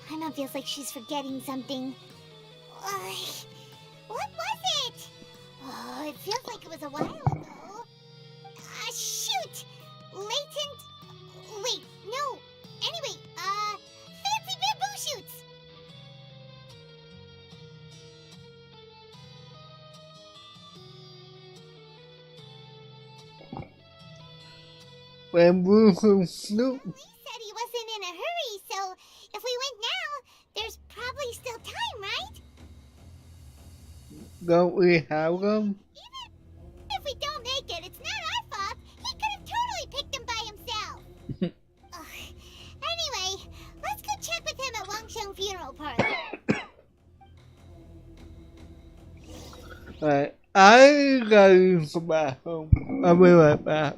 Paimon feels like she's forgetting something. What was it? Oh, it feels like it was a while ago. Shoot! Latent... Wait, no. Anyway, fancy bamboo shoots! Bamboo from Snoop. Lee said he wasn't in a hurry, so if we went now, there's probably still time, right? Don't we have them? Even if we don't make it, it's not Alright, I gotta use the bathroom. I'll be right back.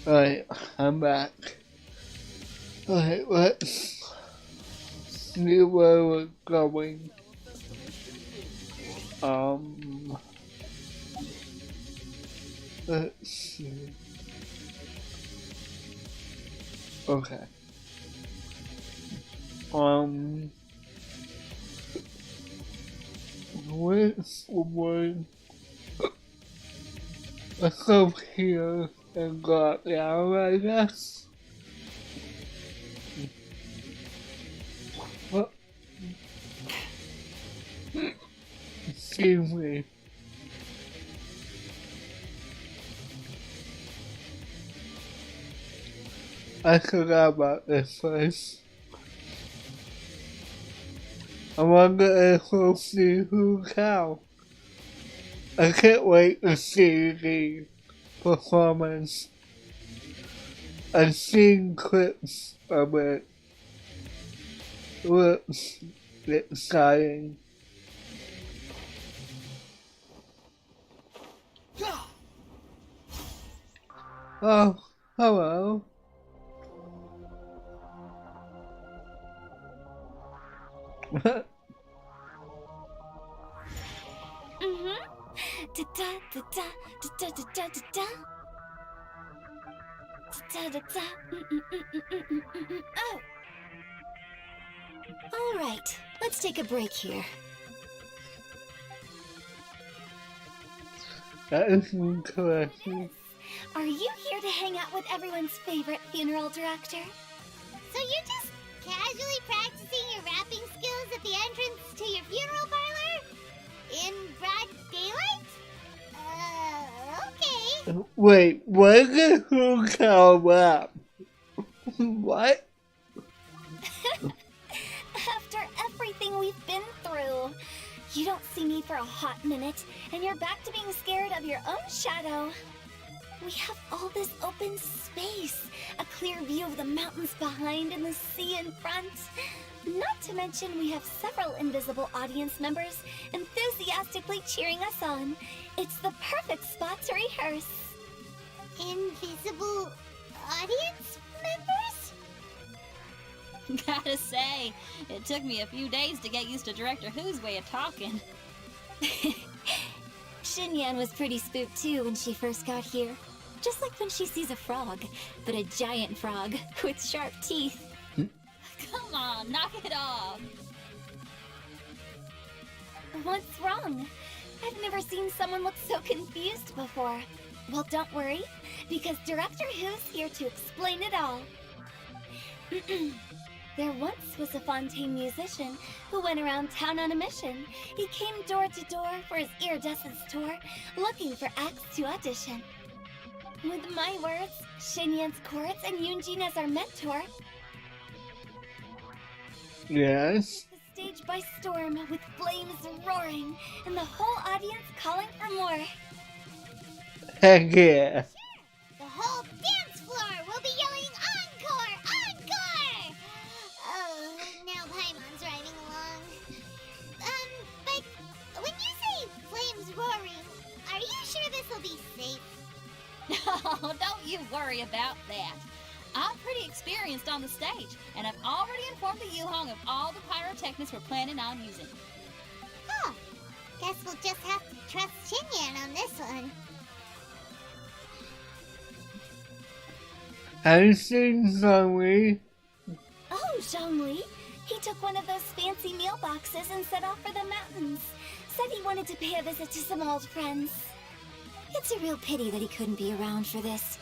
Alright, I'm back. Alright, let's see where we're going. Let's see. Okay. Which one? Let's go here and go down, I guess. What? Excuse me. I forgot about this place. I wonder if we'll see who's how. I can't wait to see the performance. I've seen clips of it. Looks exciting. Oh, hello. All right, let's take a break here. That is incorrect. Are you here to hang out with everyone's favorite funeral director? So you're just casually practicing your rapping skills at the entrance to your funeral parlor? In broad daylight? Okay. Wait, what is who can rap? What? After everything we've been through, you don't see me for a hot minute, and you're back to being scared of your own shadow. We have all this open space, a clear view of the mountains behind and the sea in front. Not to mention we have several invisible audience members enthusiastically cheering us on. It's the perfect spot to rehearse. Invisible audience members? Gotta say, it took me a few days to get used to Director Who's way of talking. Xinyan was pretty spooked too when she first got here. Just like when she sees a frog, but a giant frog with sharp teeth. Come on, knock it off. What's wrong? I've never seen someone look so confused before. Well, don't worry, because Director Who's here to explain it all. There once was a Fontaine musician who went around town on a mission. He came door to door for his iridescence tour, looking for acts to audition. With my words, Xinyan's chords, and Yunjin as our mentor, Yes. the stage by storm with flames roaring and the whole audience calling for more. Heck yeah. The whole dance floor will be yelling encore! Encore! Oh, now Paimon's riding along. But when you say flames roaring, are you sure this will be safe? Oh, don't you worry about that. I'm pretty experienced on the stage, and I've already informed the Yuhong of all the pyrotechnics we're planning on using. Huh. Guess we'll just have to trust Xinyan on this one. Have you seen Zhongli? Oh, Zhongli. He took one of those fancy meal boxes and set off for the mountains. Said he wanted to pay a visit to some old friends. It's a real pity that he couldn't be around for this.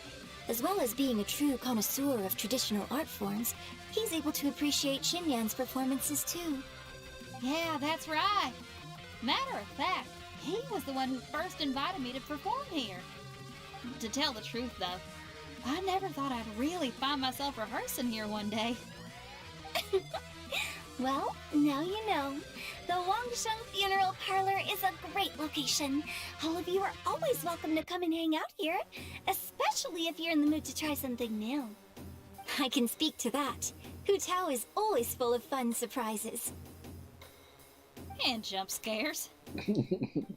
As well as being a true connoisseur of traditional art forms, he's able to appreciate Xinyan's performances too. Yeah, that's right. Matter of fact, he was the one who first invited me to perform here. To tell the truth, though, I never thought I'd really find myself rehearsing here one day. Well, now you know. The Wangsheng Funeral Parlor is a great location. All of you are always welcome to come and hang out here, especially if you're in the mood to try something new. I can speak to that. Hu Tao is always full of fun surprises. And jump scares.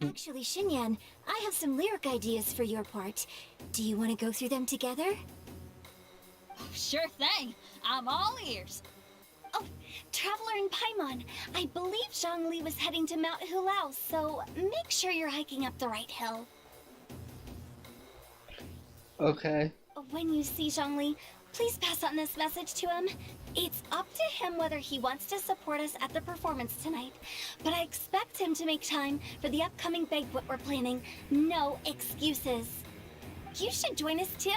Actually, Xinyan, I have some lyric ideas for your part. Do you want to go through them together? Sure thing. I'm all ears. Oh, Traveler in Paimon, I believe Zhongli was heading to Mount Hulao, so make sure you're hiking up the right hill. Okay. When you see Zhongli, please pass on this message to him. It's up to him whether he wants to support us at the performance tonight, but I expect him to make time for the upcoming banquet we're planning. No excuses. You should join us too.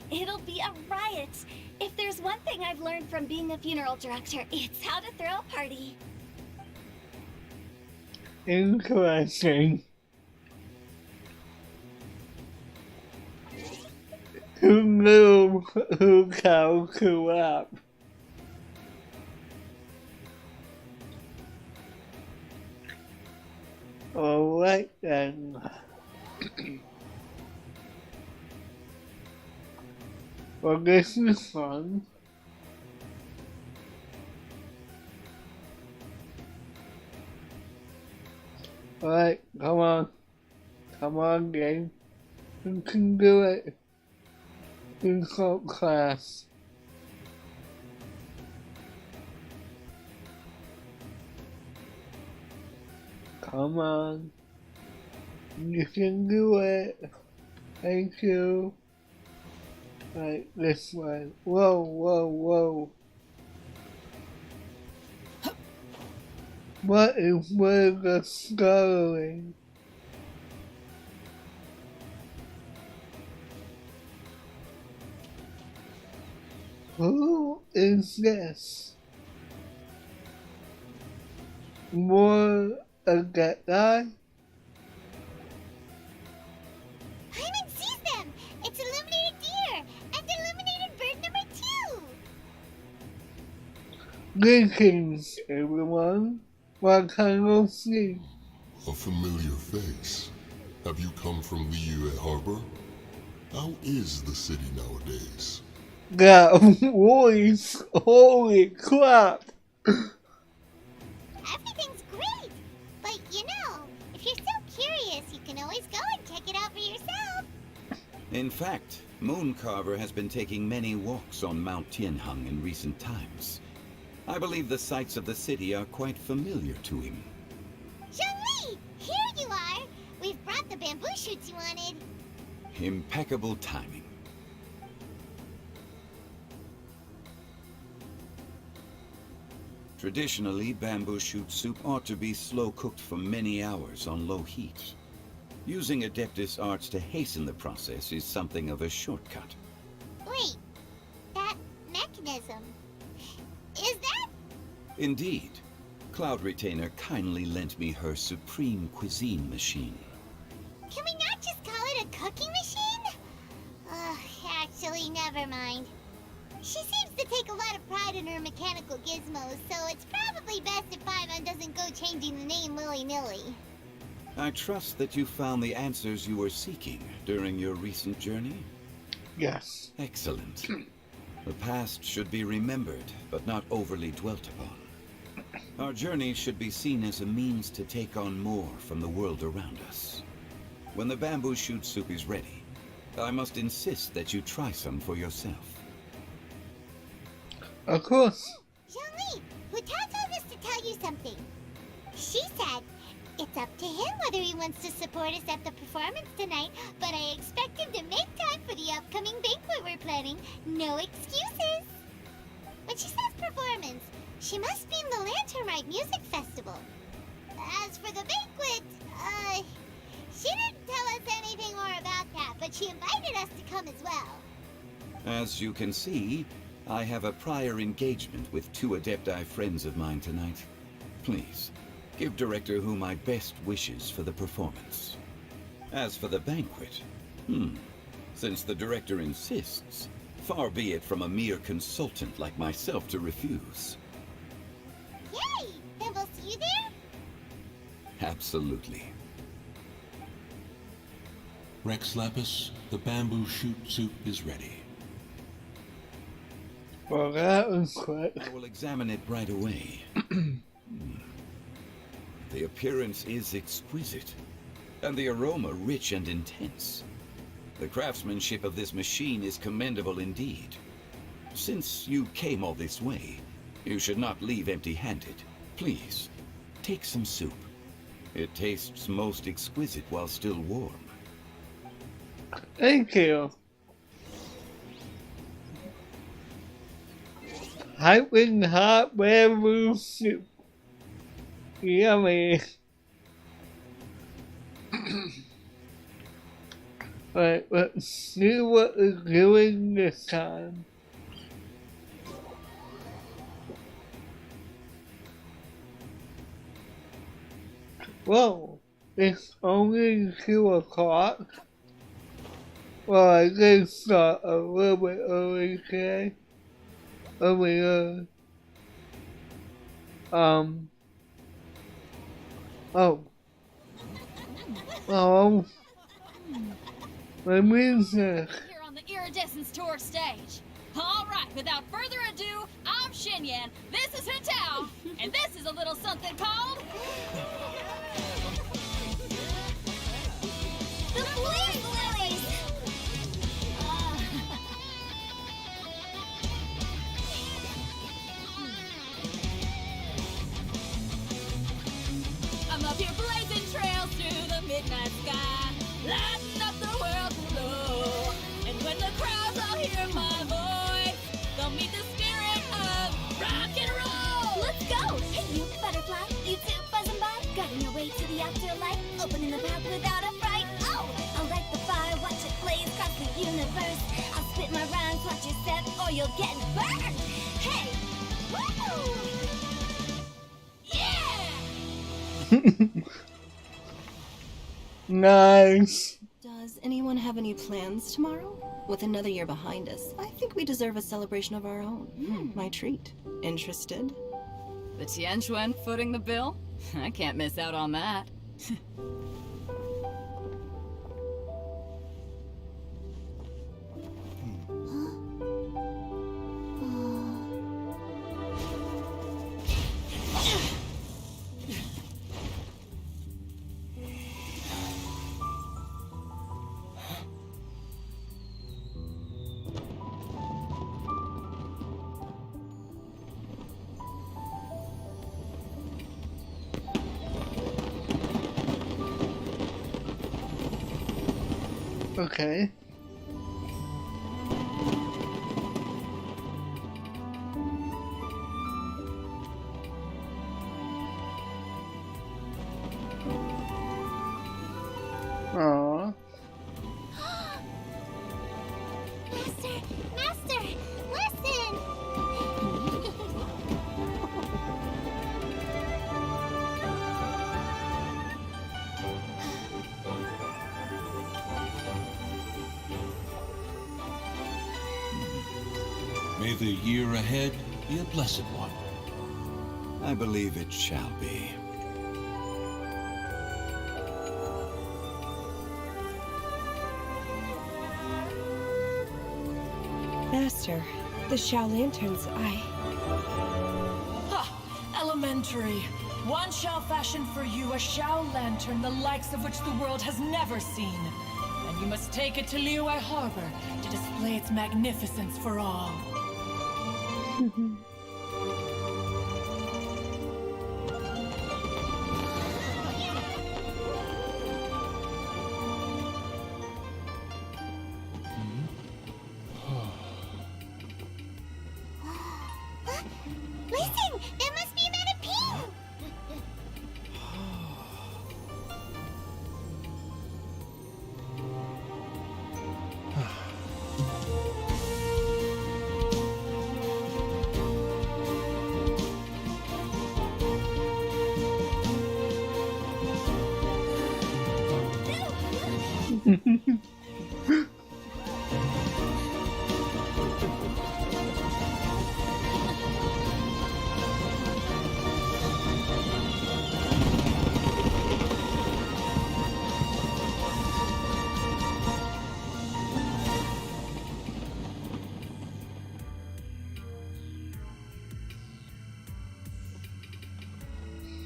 It'll be a riot. If there's one thing I've learned from being a funeral director, it's how to throw a party. Interesting. Who knew who cow could rap? Alright then. Well, this is fun. Alright, come on. Come on, game. You can do it. Insult class. Come on. You can do it. Thank you. Right, this one. Whoa, whoa, whoa. What is with the scuttling? Who is this? More of that guy? Paimon sees them! It's illuminated deer! And illuminated bird number 2! Greetings, everyone. What can you see? A familiar face. Have you come from Liyue Harbor? How is the city nowadays? That voice! Holy crap! Everything's great! But you know, if you're so curious, you can always go and check it out for yourself! In fact, Mooncarver has been taking many walks on Mount Tianheng in recent times. I believe the sights of the city are quite familiar to him. Zhongli! Here you are! We've brought the bamboo shoots you wanted! Impeccable timing. Traditionally, bamboo shoot soup ought to be slow-cooked for many hours on low heat. Using Adeptus arts to hasten the process is something of a shortcut. Wait, that mechanism... is that... Indeed. Cloud Retainer kindly lent me her supreme cuisine machine. Can we not just call it a cooking machine? Actually, never mind. She seems to take a lot of pride in her mechanical gizmos, so it's probably best if Paimon doesn't go changing the name willy-nilly. I trust that you found the answers you were seeking during your recent journey? Yes. Excellent. The past should be remembered, but not overly dwelt upon. Our journey should be seen as a means to take on more from the world around us. When the bamboo shoot soup is ready, I must insist that you try some for yourself. Of course. Zhongli, Hutao told us to tell you something. She said, it's up to him whether he wants to support us at the performance tonight, but I expect him to make time for the upcoming banquet we're planning. No excuses. When she says performance, she must mean the Laternrite Music Festival. As for the banquet, she didn't tell us anything more about that, but she invited us to come as well. As you can see, I have a prior engagement with 2 Adepti friends of mine tonight. Please, give Director Hu my best wishes for the performance. As for the banquet, since the Director insists, far be it from a mere consultant like myself to refuse. Yay! Then we'll see you there? Absolutely. Rex Lapis, the bamboo shoot soup is ready. Well, that was quick. I will examine it right away. The appearance is exquisite, and the aroma rich and intense. The craftsmanship of this machine is commendable indeed. Since you came all this way, you should not leave empty-handed. Please, take some soup. It tastes most exquisite while still warm. Thank you. Piping hot bamboo soup. Yummy. Alright, let's see what it's doing this time. Whoa, it's only 2 o'clock. Well, I did start a little bit early today. Earlier. Oh. Oh. My music. Here on the Iridescence Tour stage. Alright, without further ado, I'm Shinyan, this is Hetao, and this is a little something called... The Blaze Lilies! I'm up here blazing trails through the midnight sky, lighting up the world below. And when the crowds all hear my voice, they'll meet the spirit of rock and roll. Let's go! Hey, you butterfly, you too buzzing by, guiding your way to the afterlife, opening the path without a fright. Oh, I'll light the fire, watch it blaze across the universe. I'll spit my rhymes, watch you step, or you'll get burned. Hey, woo! Yeah! Nice. Does anyone have any plans tomorrow? With another year behind us, I think we deserve a celebration of our own. My treat. Interested? The Tianquan footing the bill? I can't miss out on that. Okay. Aww. Master, listen! May the year ahead be a blessed one. I believe it shall be. Master, the Shao Lanterns, Ha! Elementary. One shall fashion for you a Shao Lantern the likes of which the world has never seen. And you must take it to Liyue Harbor to display its magnificence for all. Listen! That must be Metaping!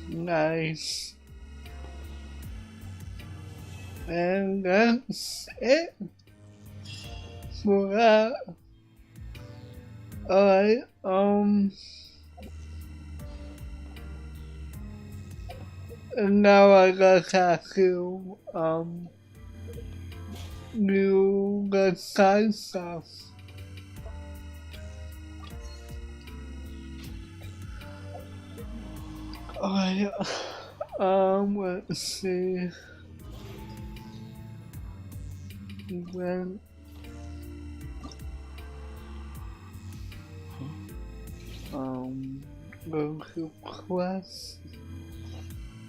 Nice. And that's it for that Alright, and now I gotta ask you, you got side stuff. Alright, let's see. Then, go to quest.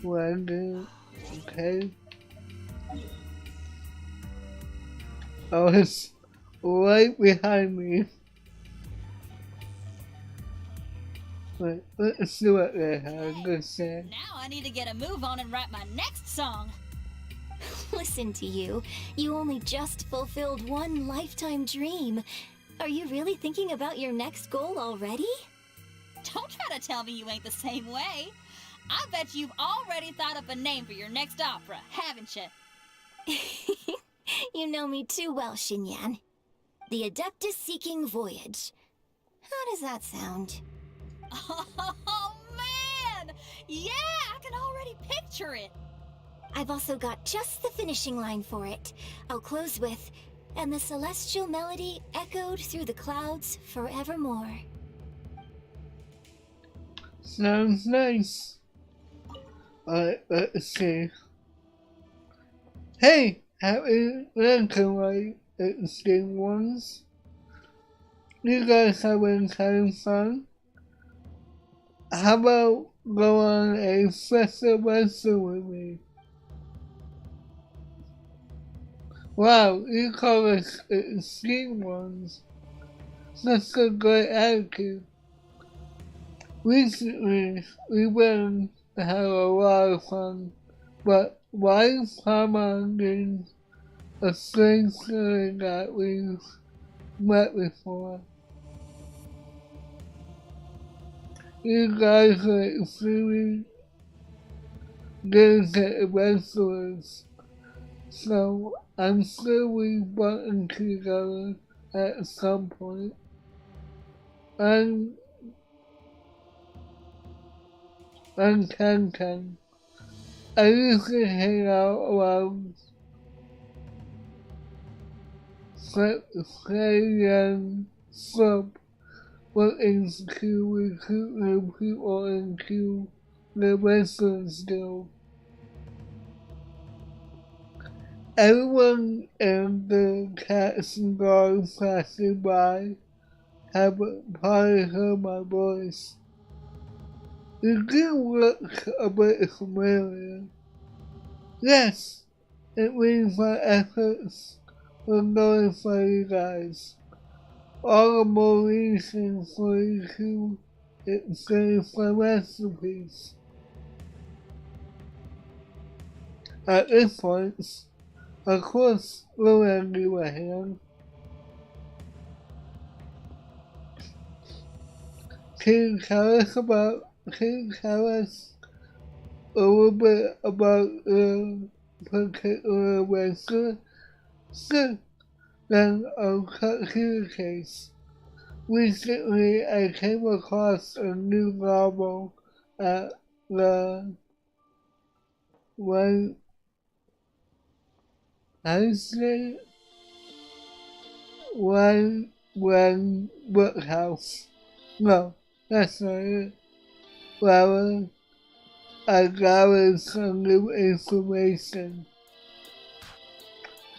Wagon, okay. Oh, it's right behind me. Wait, let's see what they have to say. Now I need to get a move on and write my next song. Listen to you. You only just fulfilled one lifetime dream. Are you really thinking about your next goal already? Don't try to tell me you ain't the same way. I bet you've already thought up a name for your next opera, haven't you? You know me too well, Xinyan. The Adeptus Seeking Voyage. How does that sound? Oh, man! Yeah, I can already picture it. I've also got just the finishing line for it. I'll close with, and the celestial melody echoed through the clouds forevermore. Sounds nice. Alright, let's see. Hey, happy Laternrite Extreme Ones. You guys having fun? How about go on a festival with me? Wow, you call us Extreme Ones. Such a great attitude. Recently, we've been having a lot of fun, but why Paimon a strange feeling that we've met before? You guys are extremely dedicated adventurers, so I'm sure we've bumped into together at some point. I'm Ken. I used to hang out around Australian club looking to recruit new people into the wrestling guild. Everyone in the cats and dogs passing by have probably heard my voice. You do look a bit familiar. Yes, it means my efforts were going for you guys. All the more reason for you to exchange my recipes. At this point, of course, we'll lend you a hand. Can you tell us a little bit about the particular wrestler? Sure, then I'll cut to the case. Recently, I came across a new novel at the One Bookhouse. No, that's not it. Well, I gathered some new information.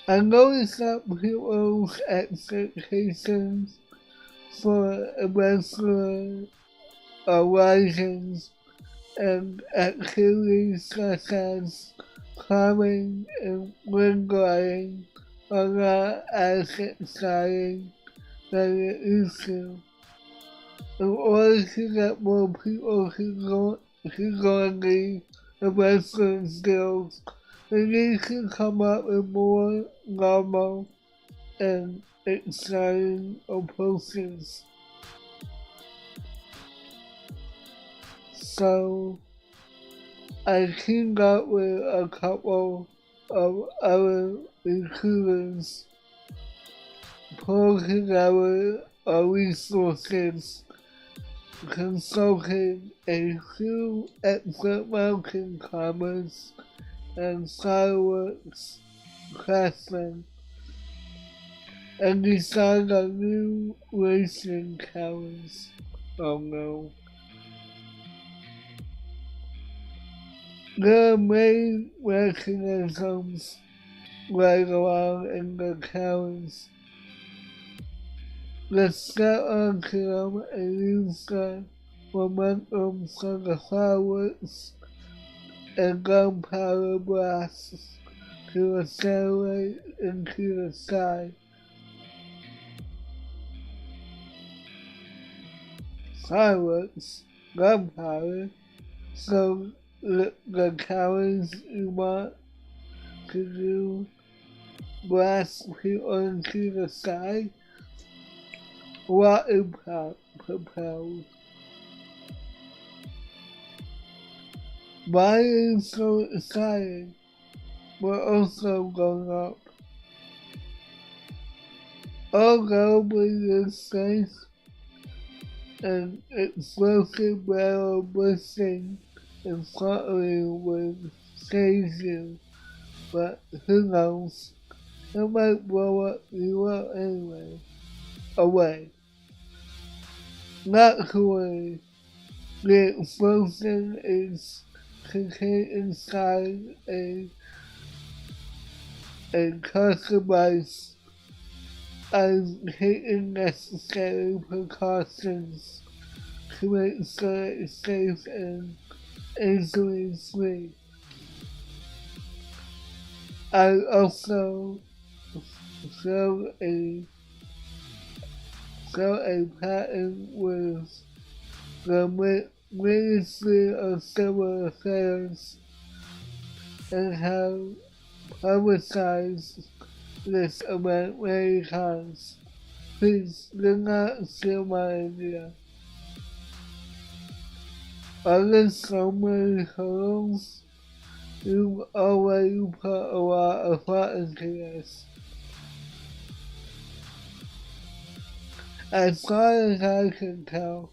I noticed that people's expectations for eventual horizons and activities such as climbing and wind gliding are not as exciting than it used to. In order to get more people to join the wrestling skills, they need to come up with more normal and exciting approaches. So, I teamed up with a couple of other recruiters, pulled together our resources, consulting a few expert mountain climbers and fireworks craftsmen, and decided on new racing cars. Oh no. The main mechanisms right along in the cars. Let's start on them and use the momentum from the fireworks and gunpowder blasts to accelerate into the sky. Fireworks, gunpowder, so the cowards you want to do blast people into the sky? Water propelled. Why is so exciting? We're also going up. Although we is safe and explosive barrel bursting in front of you would save you, but who knows? It might blow up you up anyway. Away. Not to worry. The explosion is contained inside a customized. I've taken necessary precautions to make sure it's safe and injury-free. I also show a pattern with the Ministry of Civil Affairs and have publicized this event many times. Please do not steal my idea. Are there so many hurdles? You've already put a lot of thought into this. As far as I can tell,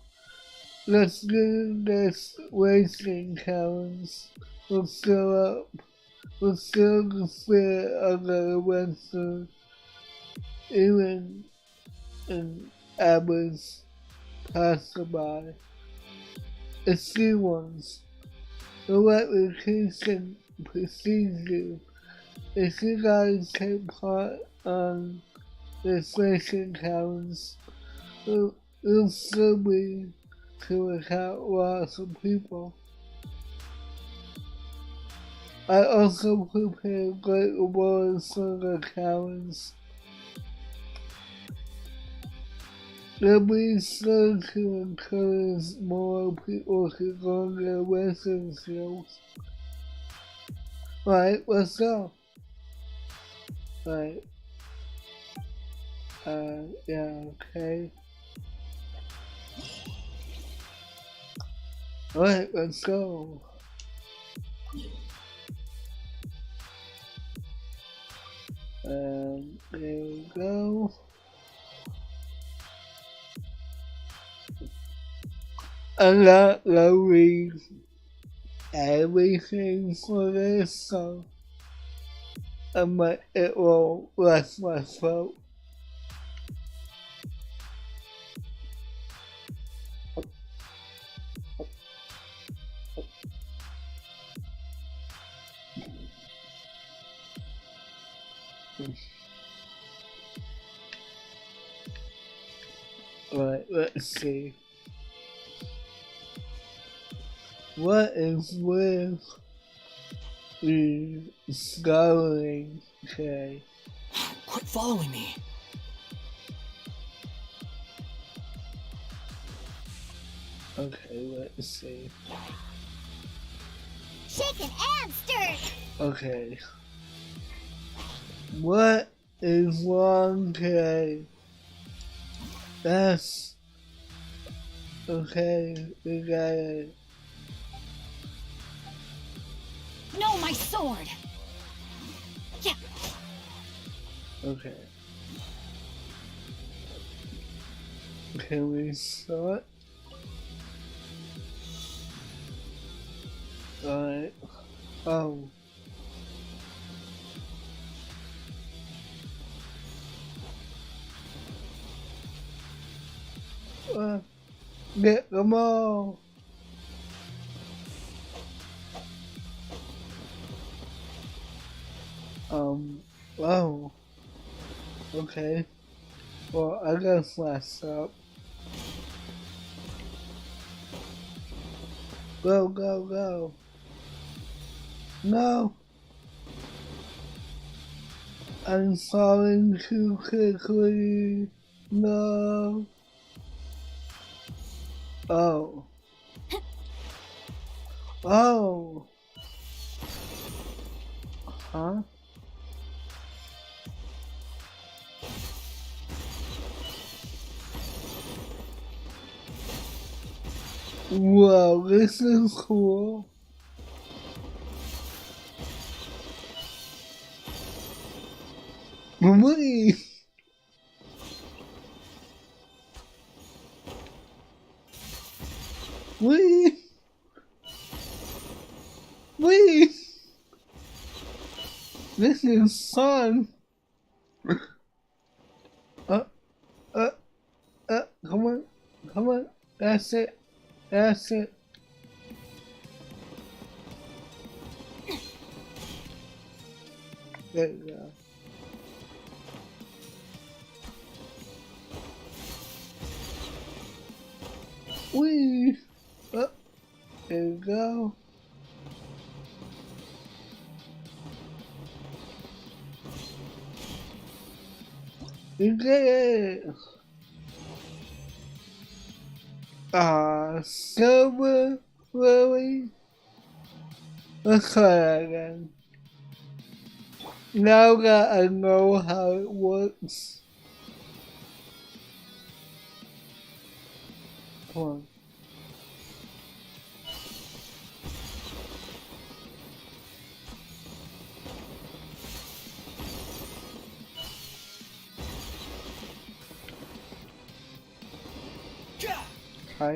let's do this racing challenge. We'll still the spirit of the adventure, even in average passerby. It's new ones. The reputation precedes you. If you guys take part on this racing challenge, you'll still be to account lots of people. I also prepared great rewards for the challenge. They'll be sure to encourage more people to go their racing skills. Right, let's go. Right. Yeah, okay. Alright, let's go. There we go. I'm not loading everything for this, so it will rest my throat. Alright, let's see. What is with the scouring today? Quit following me. Okay, let's see. Shaken and stirred! Okay. What is wrong today? That's okay, we got it. No, my sword! Yeah. Okay. Can we start? Alright. Oh. Get them all. Oh. Okay. Well, I gotta flash up. Go, go, go. No. I'm falling too quickly. No. Oh. Oh. Huh? Whoa, this is cool. Wait. Wait. Wait. This is fun. Come on. Come on. That's it. That's it. There you go. Whee! Oh, there you go. You get it! Silver, really? Let's try that again. Now that I know how it works. Come on.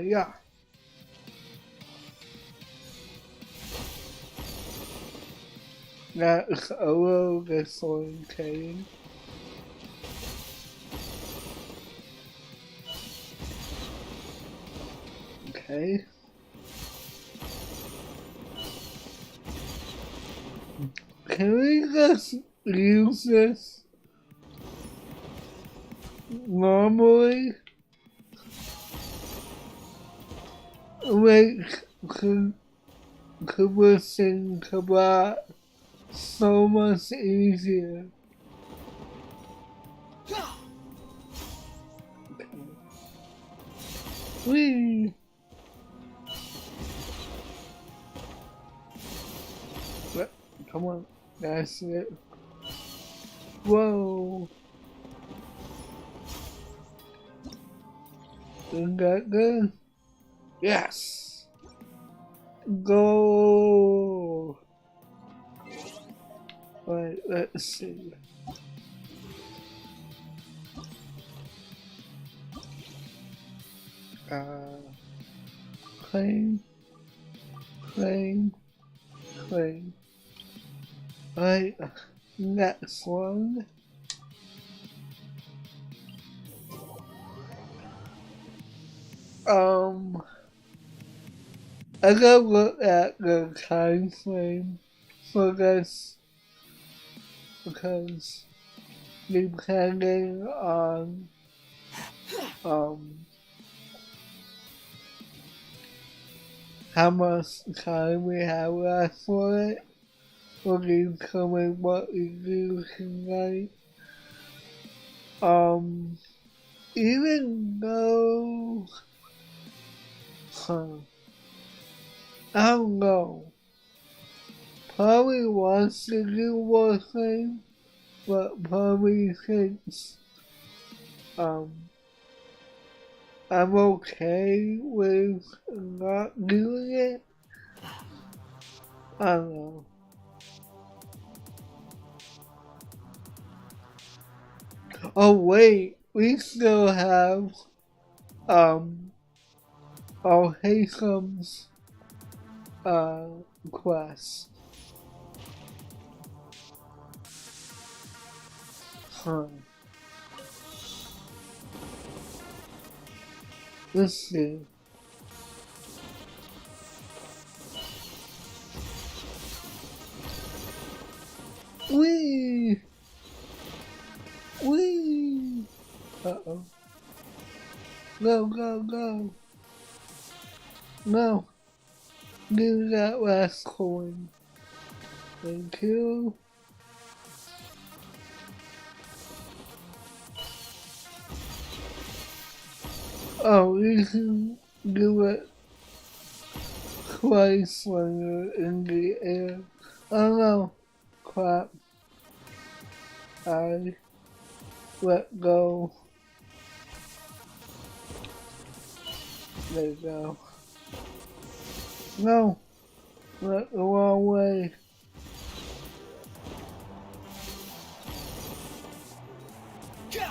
Yeah. That's a little disorientating. Okay. Can we just use this normally? Like, could we think about so much easier? Whee! Come on, that's it. Whoa! Isn't that good? Yes! Go! Alright, let's see. Claim. Alright, next one. I gotta look at the time frame for this because depending on how much time we have left for it will determine what we do tonight. Even though I don't know. Probably wants to do more things, but probably thinks I'm okay with not doing it. I don't know. Oh wait, we still have Oh, here comes, quest. Huh. Let's see. Whee! Whee! Uh-oh. Go, go, go. No. Give me that last coin. Thank you. Oh, you can do it twice when you're in the air. Oh no. Crap. I let go. There you go. No. Went the wrong way. Okay.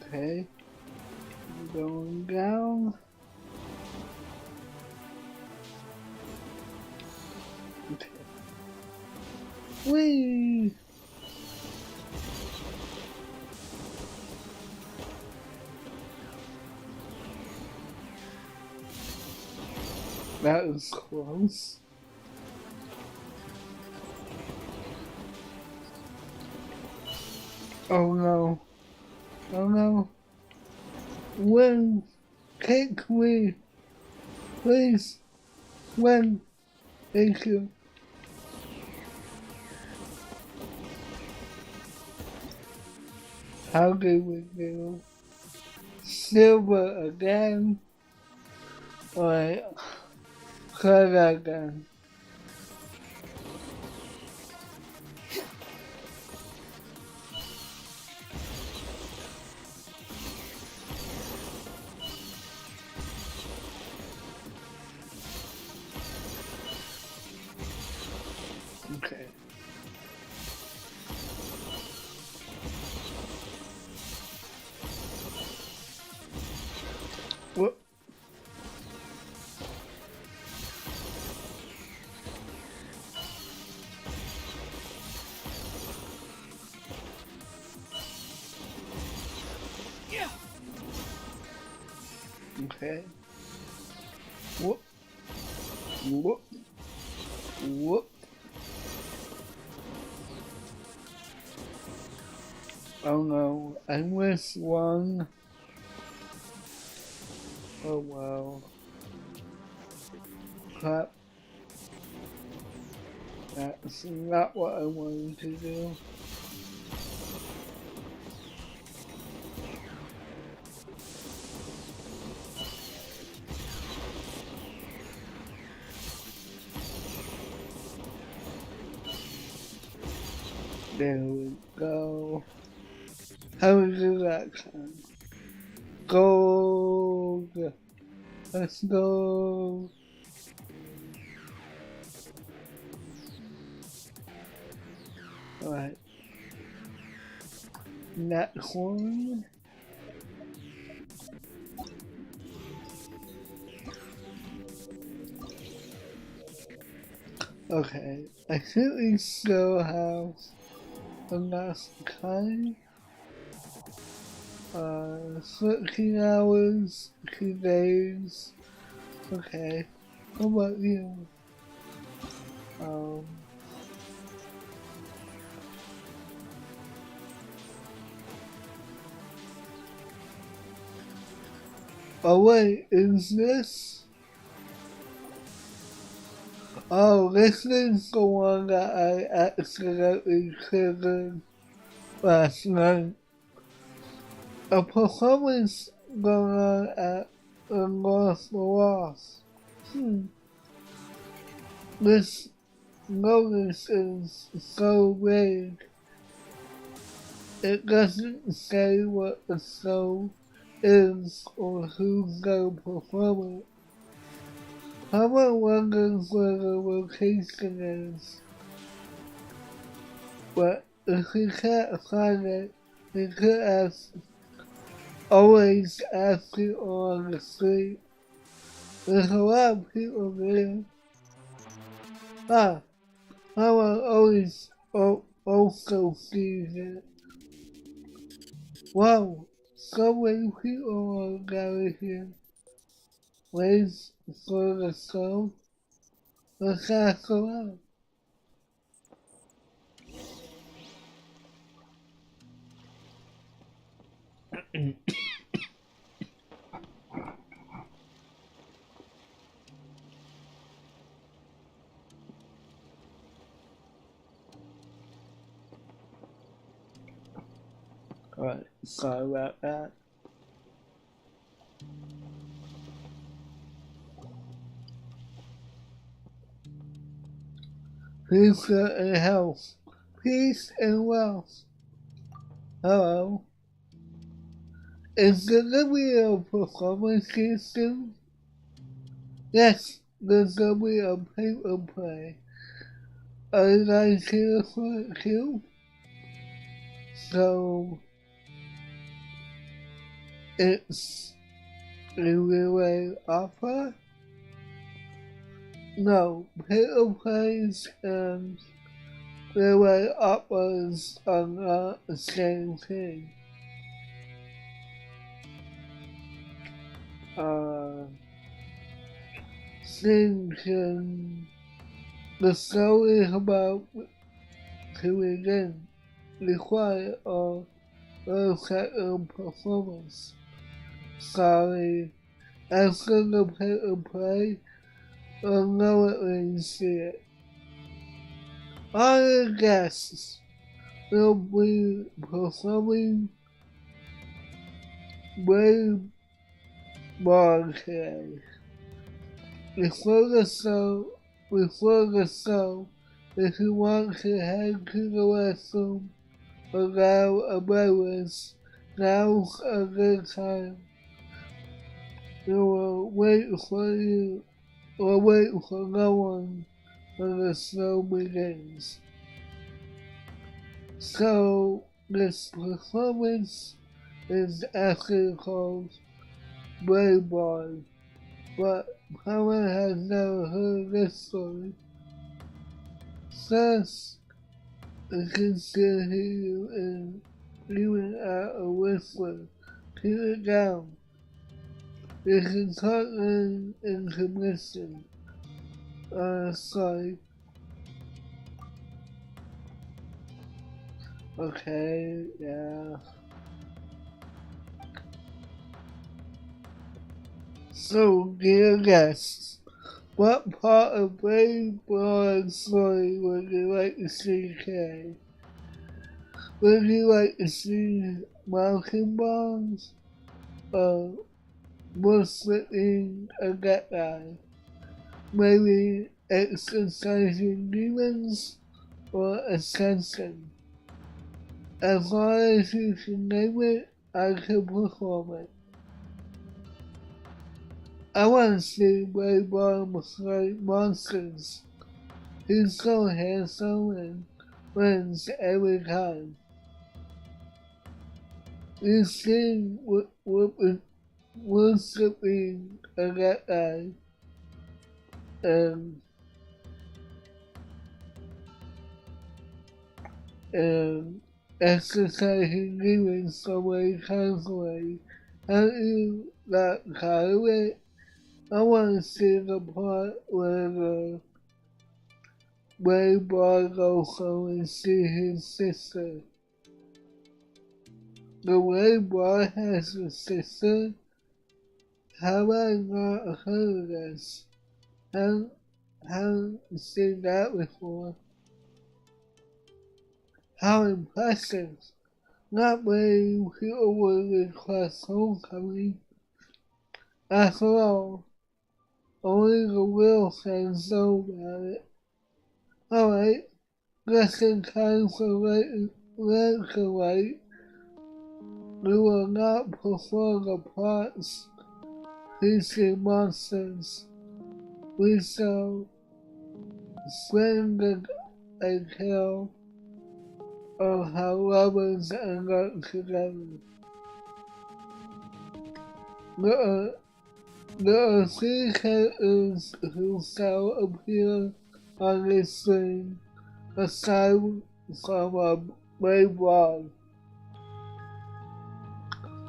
Okay. Going down. Okay. Whee! That was close. Oh no. Oh no. When? Take me. Please. When? Thank you. How did we do? Silver again? Alright. Try that again. Okay. What? Okay. Whoop. Whoop. Whoop. Oh no, I missed one. Oh wow. Crap. That's not what I wanted to do. There we go. How do we do that time? Gold. Let's go. Alright. Next one. Okay. I think we still have enough time. 13 hours, 2 days. Okay. What about you? Oh wait, is this? Oh, this is the one that I accidentally triggered last night. A performance going on at the North Lost. This notice is so vague. It doesn't say what the show is or who's gonna perform it. Someone wonders where the location is. But if he can't find it, he could always ask you on the street. There's a lot of people there. Ah, I will always also see it. Wow, so many people are gathered here. Wait for the show. Let's ask around. Alright, sorry about that. Peace and health. Peace and wealth. Hello. Is there gonna be a performance here soon? Yes, there's gonna be a paper play. Are you guys here for it too? So, it's a relay opera? No, paper plays and relay operas are not the same thing. Thinking the story is about to begin, require a second performance. Sorry, after the paper play, I'll know it when you see it. All the guests will be performing Brave Bar today. Before the show, if you want to head to the restroom or grab a beverage, now's a good time. We will wait for no one when the show begins. So, this performance is actually called Brave Bar, but Howard has never heard this story. First, I can still hear you and even at a whisper. Keep it down. You can talk in intermission. Sorry. Okay, yeah. So, dear guests, what part of Brave Broad's story would you like to see today? Would you like to see mountain bombs? Or worshipping a dead guy? Maybe exercising demons? Or ascension? As long as you can name it, I can perform it. I want to see Brave Bottoms like monsters. He's so handsome and wins every time. You see worshipping a dead guy and exercising demons so many times away. Have you got tired of it? I want to see the part where the Brave Boy goes home and see his sister. The Brave Boy has a sister? Have I not heard of this? Haven't seen that before. How impressive! Not many people would request homecoming. After all, only the real fans know about it. Alright, just in time for Red to Light, we will not perform the parts featuring monsters. We shall swing a tale of how lovers end up together. There are three characters who shall appear on this screen, aside from a brave one,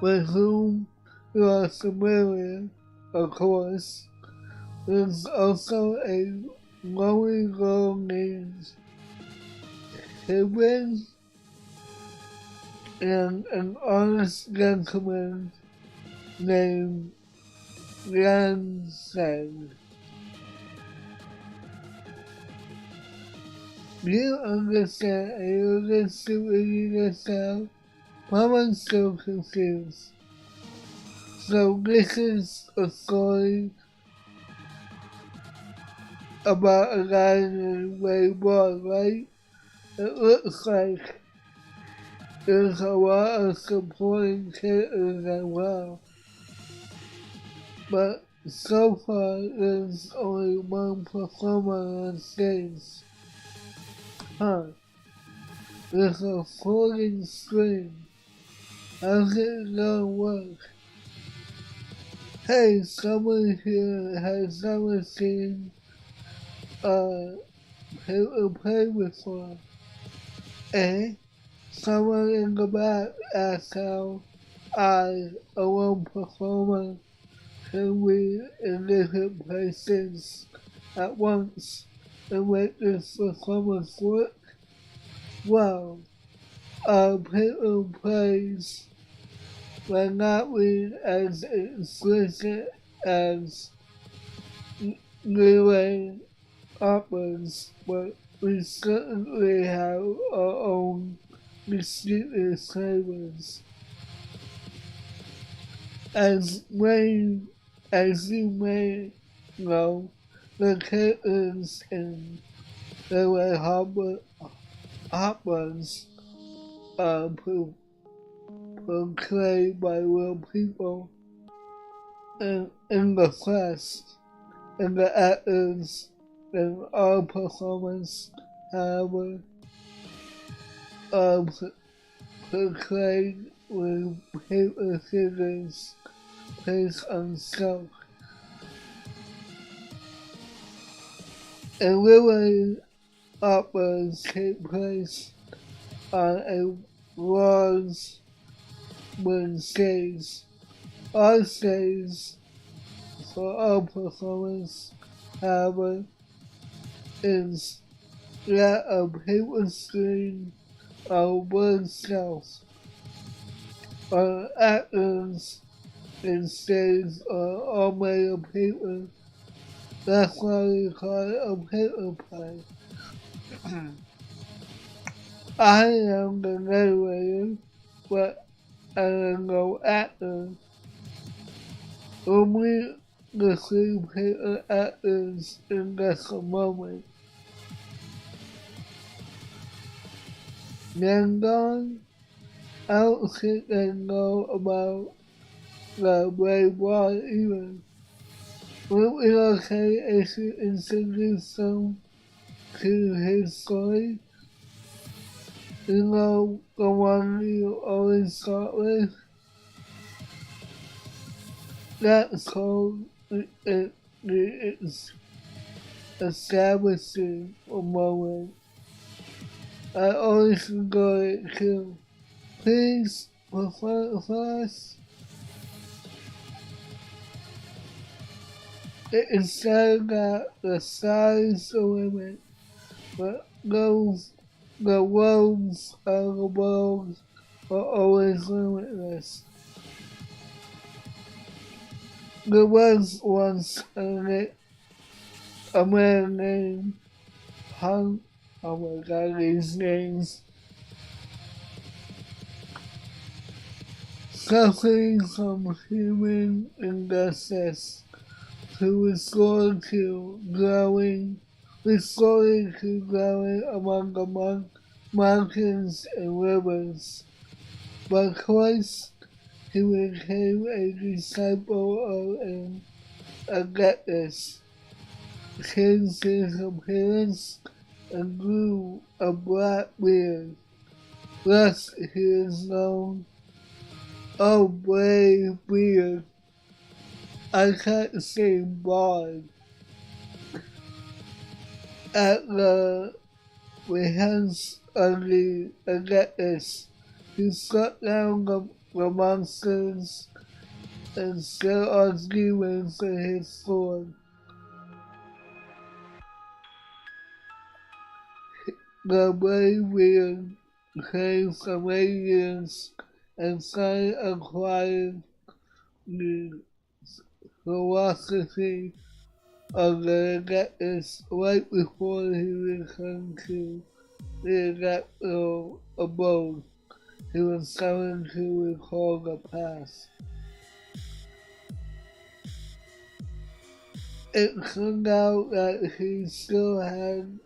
with whom you are familiar, of course. There's also a lonely girl named Kevin and an honest gentleman named Genshin. Do you understand any of this reading this out? I'm still confused. So this is a story about a guy named Wayball, right? It looks like there's a lot of supporting characters as well. But so far, there's only one performer on stage. Huh. There's a floating screen. How's it gonna work? Hey, someone here has never seen paper play before. Eh? Someone in the back asked how I, a lone performer, can be in different places at once and make this performance work. Well, paper plays might not be as explicit as relay operas, but we certainly have our own distinctive flavors. As you may know, the characters in relay operas are portrayed by real people in the flesh, and the actors in all performance, however, are portrayed with paper figures placed on silk. And relay operas take place on a large wooden stage. Our stage for all performance, however, is that a paper screen or wood shelf. Our actors in stage are all made of paper. That's why we call it a paper play. I am the narrator, but I am no actor. We'll meet the three paper actors in just a moment. Yangon, I don't think they know about the Brave Wall either. Would it be okay if you introduce them to his story? You know, the one you always start with? That's called it's establishing a moment. I always enjoy it too. Please, perform for us. It is said that the sky is the limit, but the roads of the world are always limitless. There was once a man named Hung. Oh my god, these names. Suffering from human injustice to restore to growing among the mountains and rivers. But Christ, he became a disciple of Augustus, changed his appearance, and grew a black beard. thus he is known. Oh, brave beard, I can't say bard. At the behest of the Adeptus, he struck down the monsters and set on demons with his sword. The brave beard came from radiance and finally acquired the philosophy of the Adeptus right before he returned to the Adeptal abode. He was summoned to recall the past. It turned out that he still had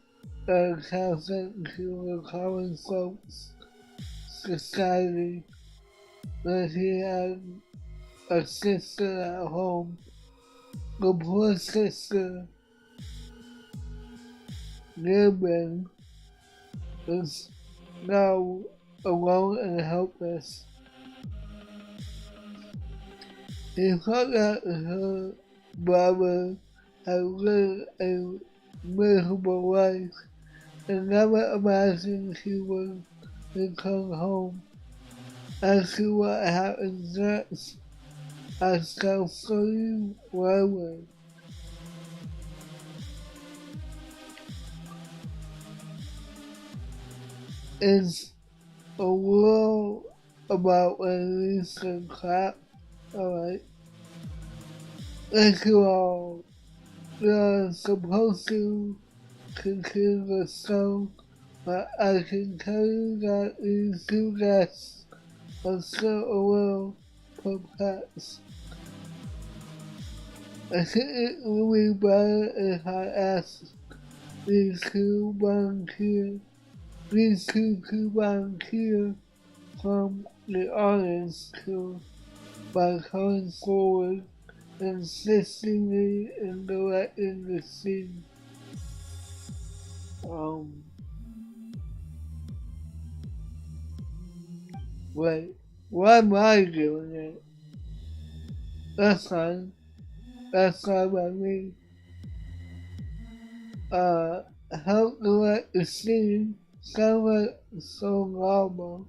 a connection to the common folks society, but he had a sister at home. The poor sister, Gibbon, was now alone and helpless. He thought that her brother had lived a miserable life and never imagined he would return home. As to what happens next, I shall show you forward. It's a world about release and crap. Alright. Thank you all. You're supposed to continue the show, but I can tell you that these two guests are still a little perplexed. I think it would be better if I asked these two volunteers from the audience to by coming forward and assisting me in directing the scene. Wait, why am I doing it? That's fine. That's fine by me. Help direct the scene sound like so normal.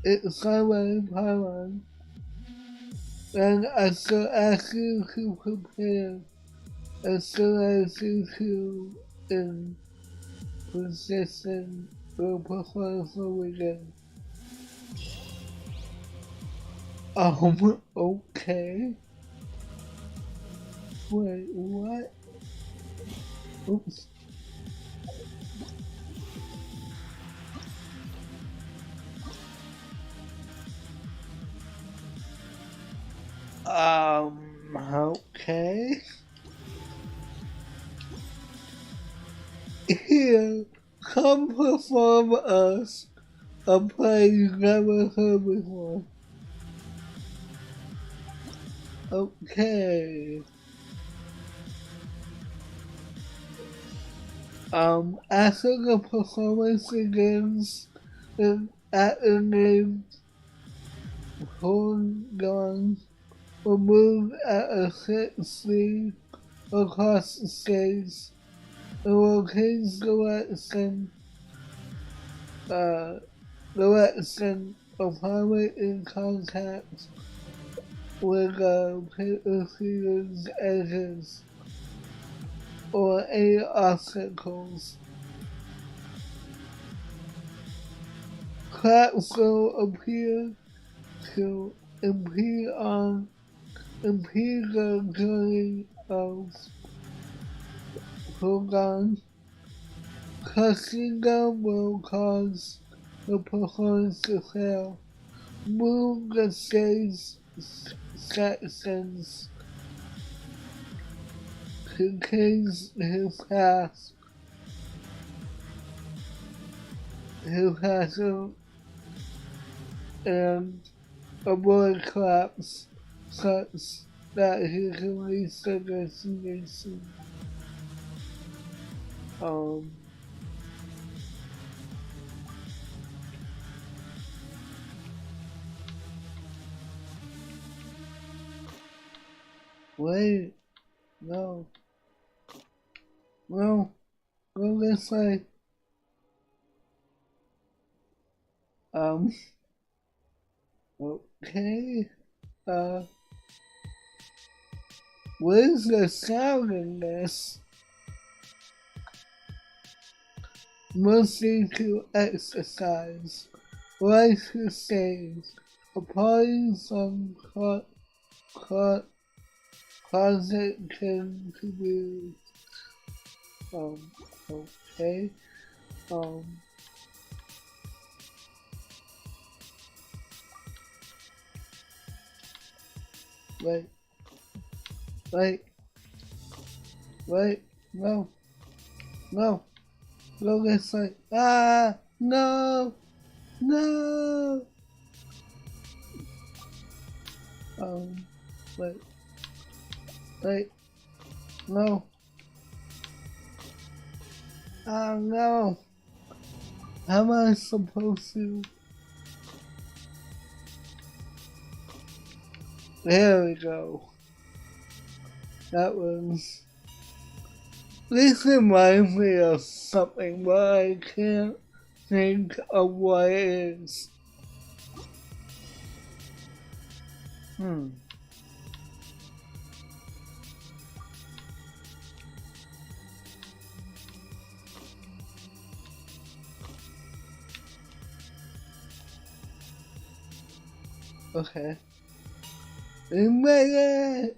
It sounds like Paimon. Then I shall ask you to prepare as soon as you two in position for performance will begin. Okay. Wait, what? Oops. Okay. Here, come perform us a play you never heard before. Okay. After the performance begins, the actor named Horn will move at a set speed across the stage and will change direction upon making contact with the paper figure's edges or any obstacles. Cracks will appear to impede the journey of Hogan. Crushing them will cause the performance to fail. Move the stage sections to change his path. And avoid collapse such that he can reach the destination. Wait, no. No, go this way. Okay. What is the sound in this? Mostly to exercise, life to save, applying some closet can be, okay, wait, no, no, go this way, no, no, wait, no, no, how am I supposed to? There we go. That was. This reminds me of something, but I can't think of what it is. Okay. We made it!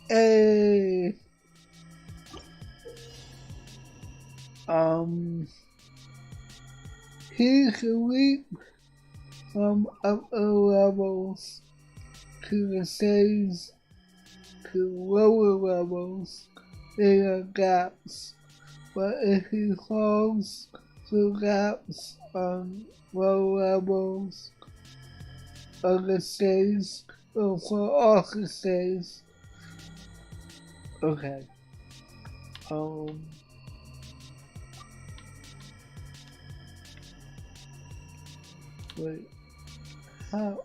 Hey! He can leap from upper levels to the stage to lower levels. There are gaps, but if he falls through gaps on low levels of the stage, or for off the stage. Okay. Wait. How?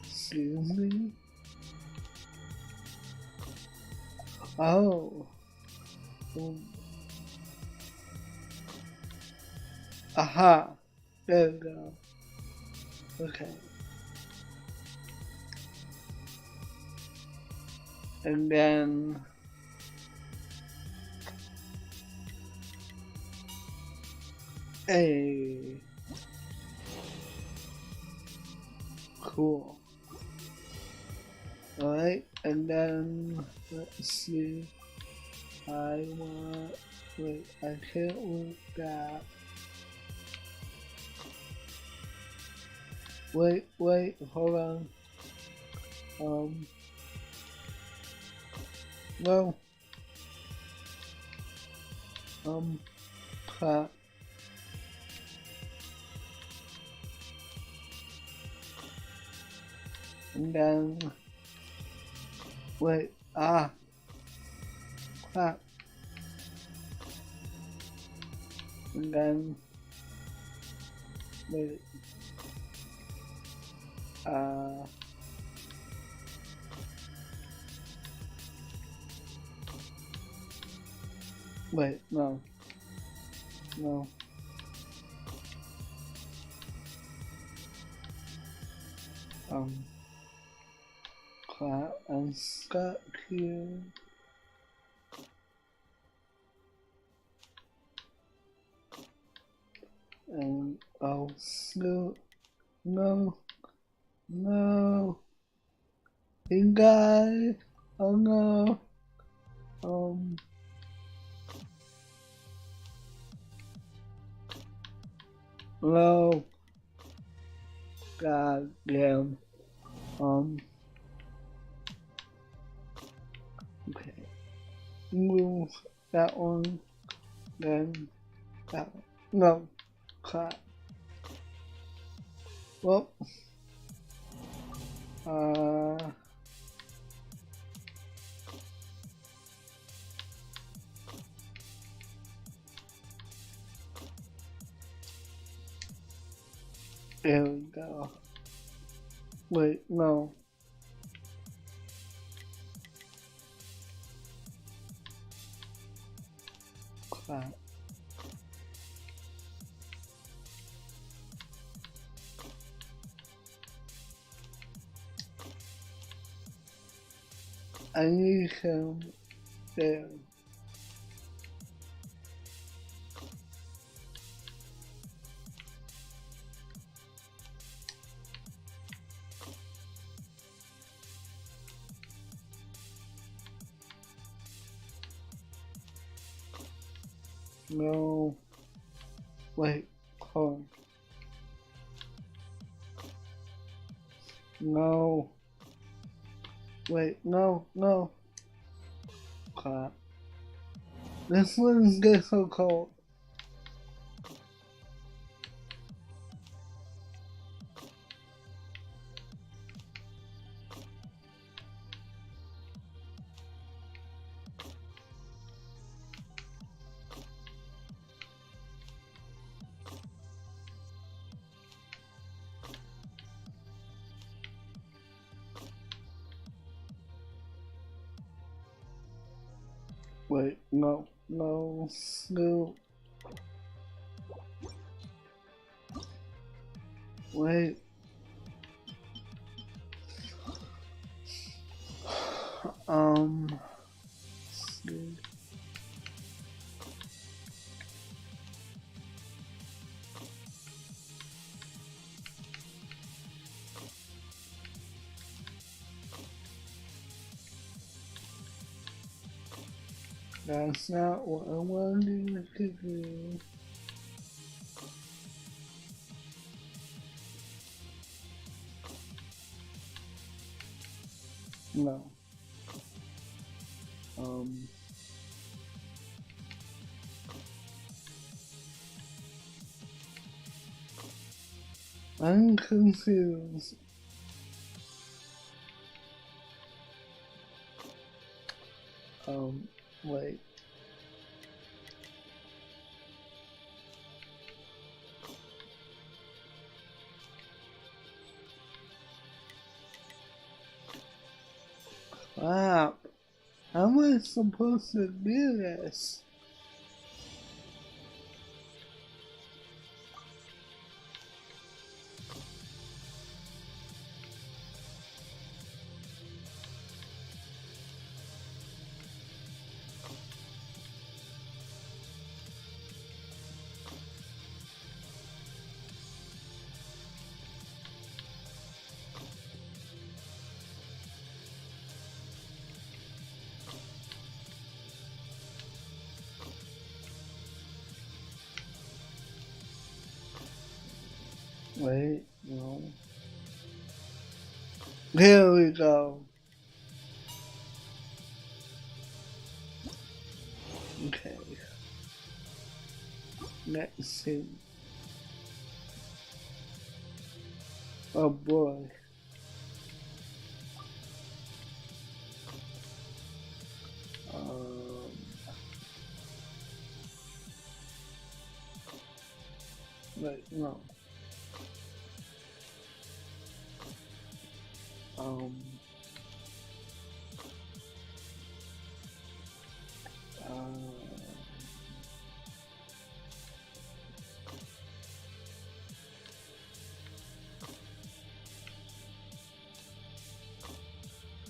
Excuse me? Oh. Aha. There we go. Okay. And then A. Cool. Alright, and then let's see. Wait, I can't work that. Wait, hold on. No. Crap. And then, wait, crap. And then, wait, wait, no. Crap, I'm stuck here. And I'll still, no, hey guys, oh no, no, god damn, okay, move that one, then that one, no, crap, well, There we go. Wait, no. Crap. I need him there. No. Wait, hold on. No. Wait, no. Crap. This one's difficult. Wait, no. Wait. See. That's not what I wanted to do. No. I'm confused. Wait. Crap. How am I supposed to do this? Wait, no. Here we go. Okay. Let's see. Oh boy. Wait, no.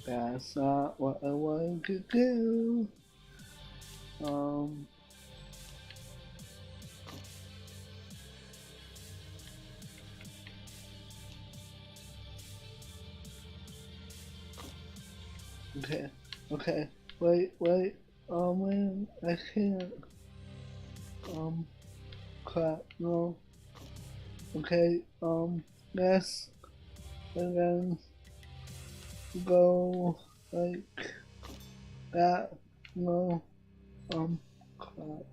That's not what I wanted to do. Okay, wait, oh man, I can't, crap, no, okay, yes, and then go like that, no, crap,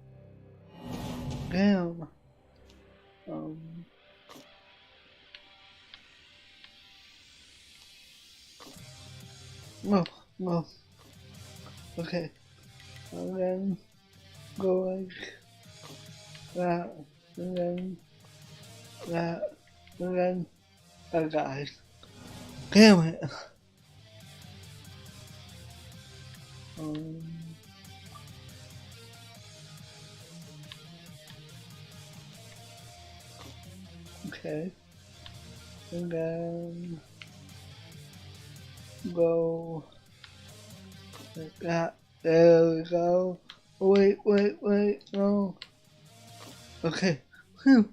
damn, no, okay, and then go like that, and then that, and then I died. Damn it. Okay. And then go like that. There we go. Wait, no. Okay. Whew.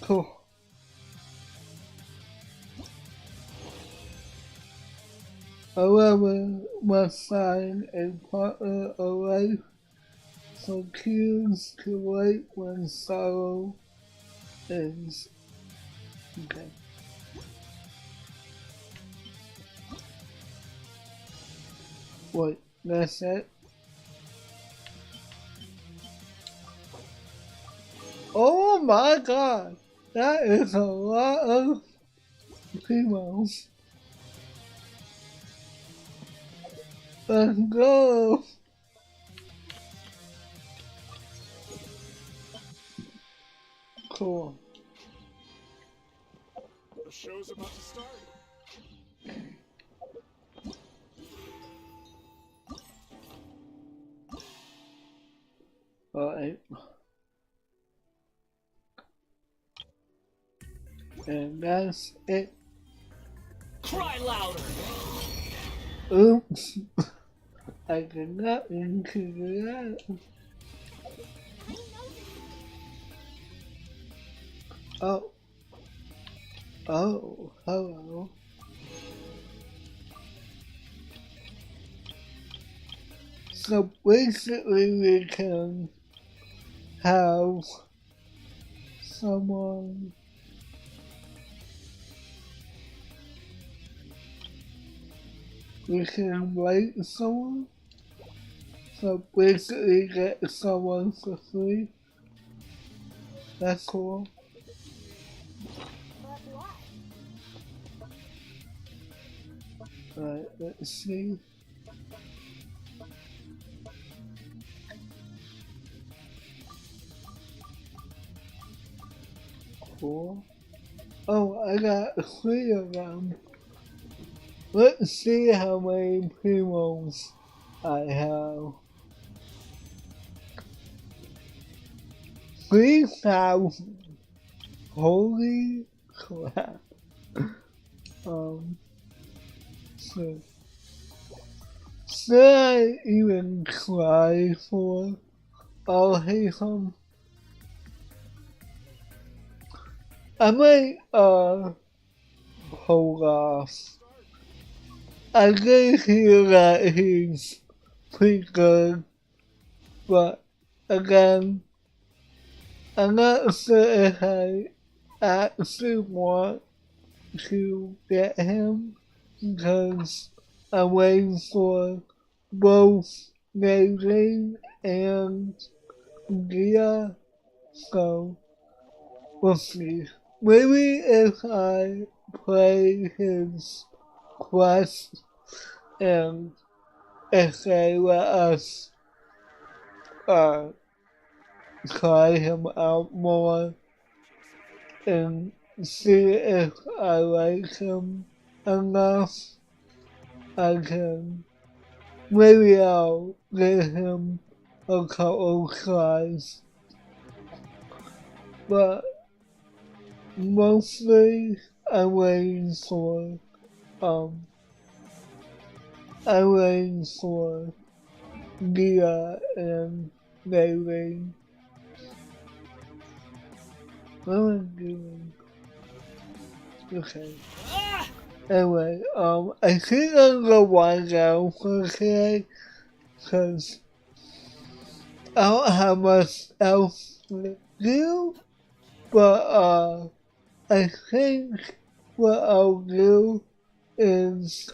Cool. However, must find a partner of life, so choose to wait when sorrow ends. Okay. Wait, that's it? Oh my god! That is a lot of females. Let's go! Cool. The show's about to start. Alright. And that's it. Cry louder! Oops. I cannot into that. Oh. Oh, hello. So basically we can have someone we can invite someone. So basically get someone for free. That's cool. Alright, let's see. Cool. Oh, I got 3 of them. Let's see how many primos I have. 3,000. Holy crap. So, should I even try for all of them? I might, hold off. I can hear that he's pretty good, but again, I'm not sure if I actually want to get him because I'm waiting for both Nathan and Gia, so we'll see. Maybe if I play his quest and if they let us try him out more and see if I like him enough, I can. Maybe I'll give him a couple tries. But mostly I'm waiting for Gia and Mayling. What am I doing? Okay. Anyway, I think I'm gonna wind down for today, cause I don't have much else to do, but I think what I'll do is,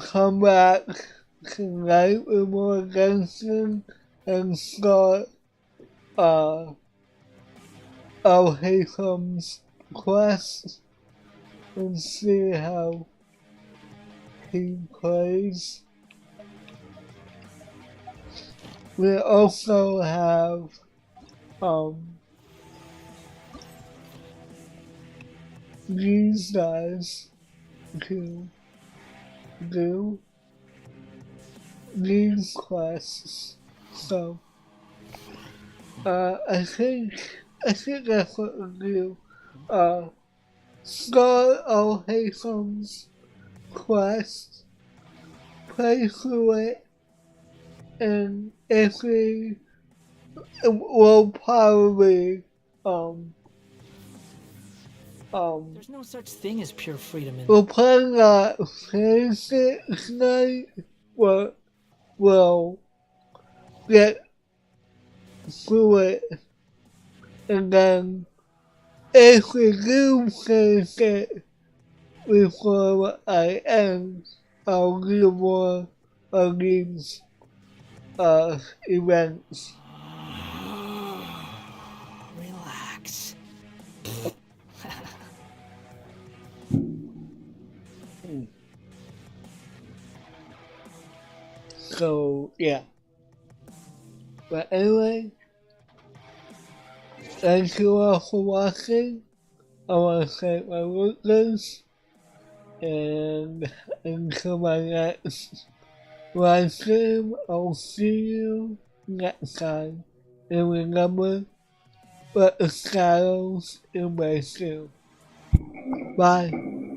come back tonight with more Genshin and start, Alhakam's quest and see how he plays. we also have these guys to do these quests. So I think that's what we'll do. Start O'Hason's quest, play through it, and if we will probably There's no such thing as pure freedom in we'll probably not finish it tonight, but we'll get through it, and then if we do finish it before I end, I'll do more of these events. Relax. So yeah. But anyway, thank you all for watching. I want to thank my workers, and until my next live stream, I'll see you next time. And remember, let the shadows embrace you. Bye.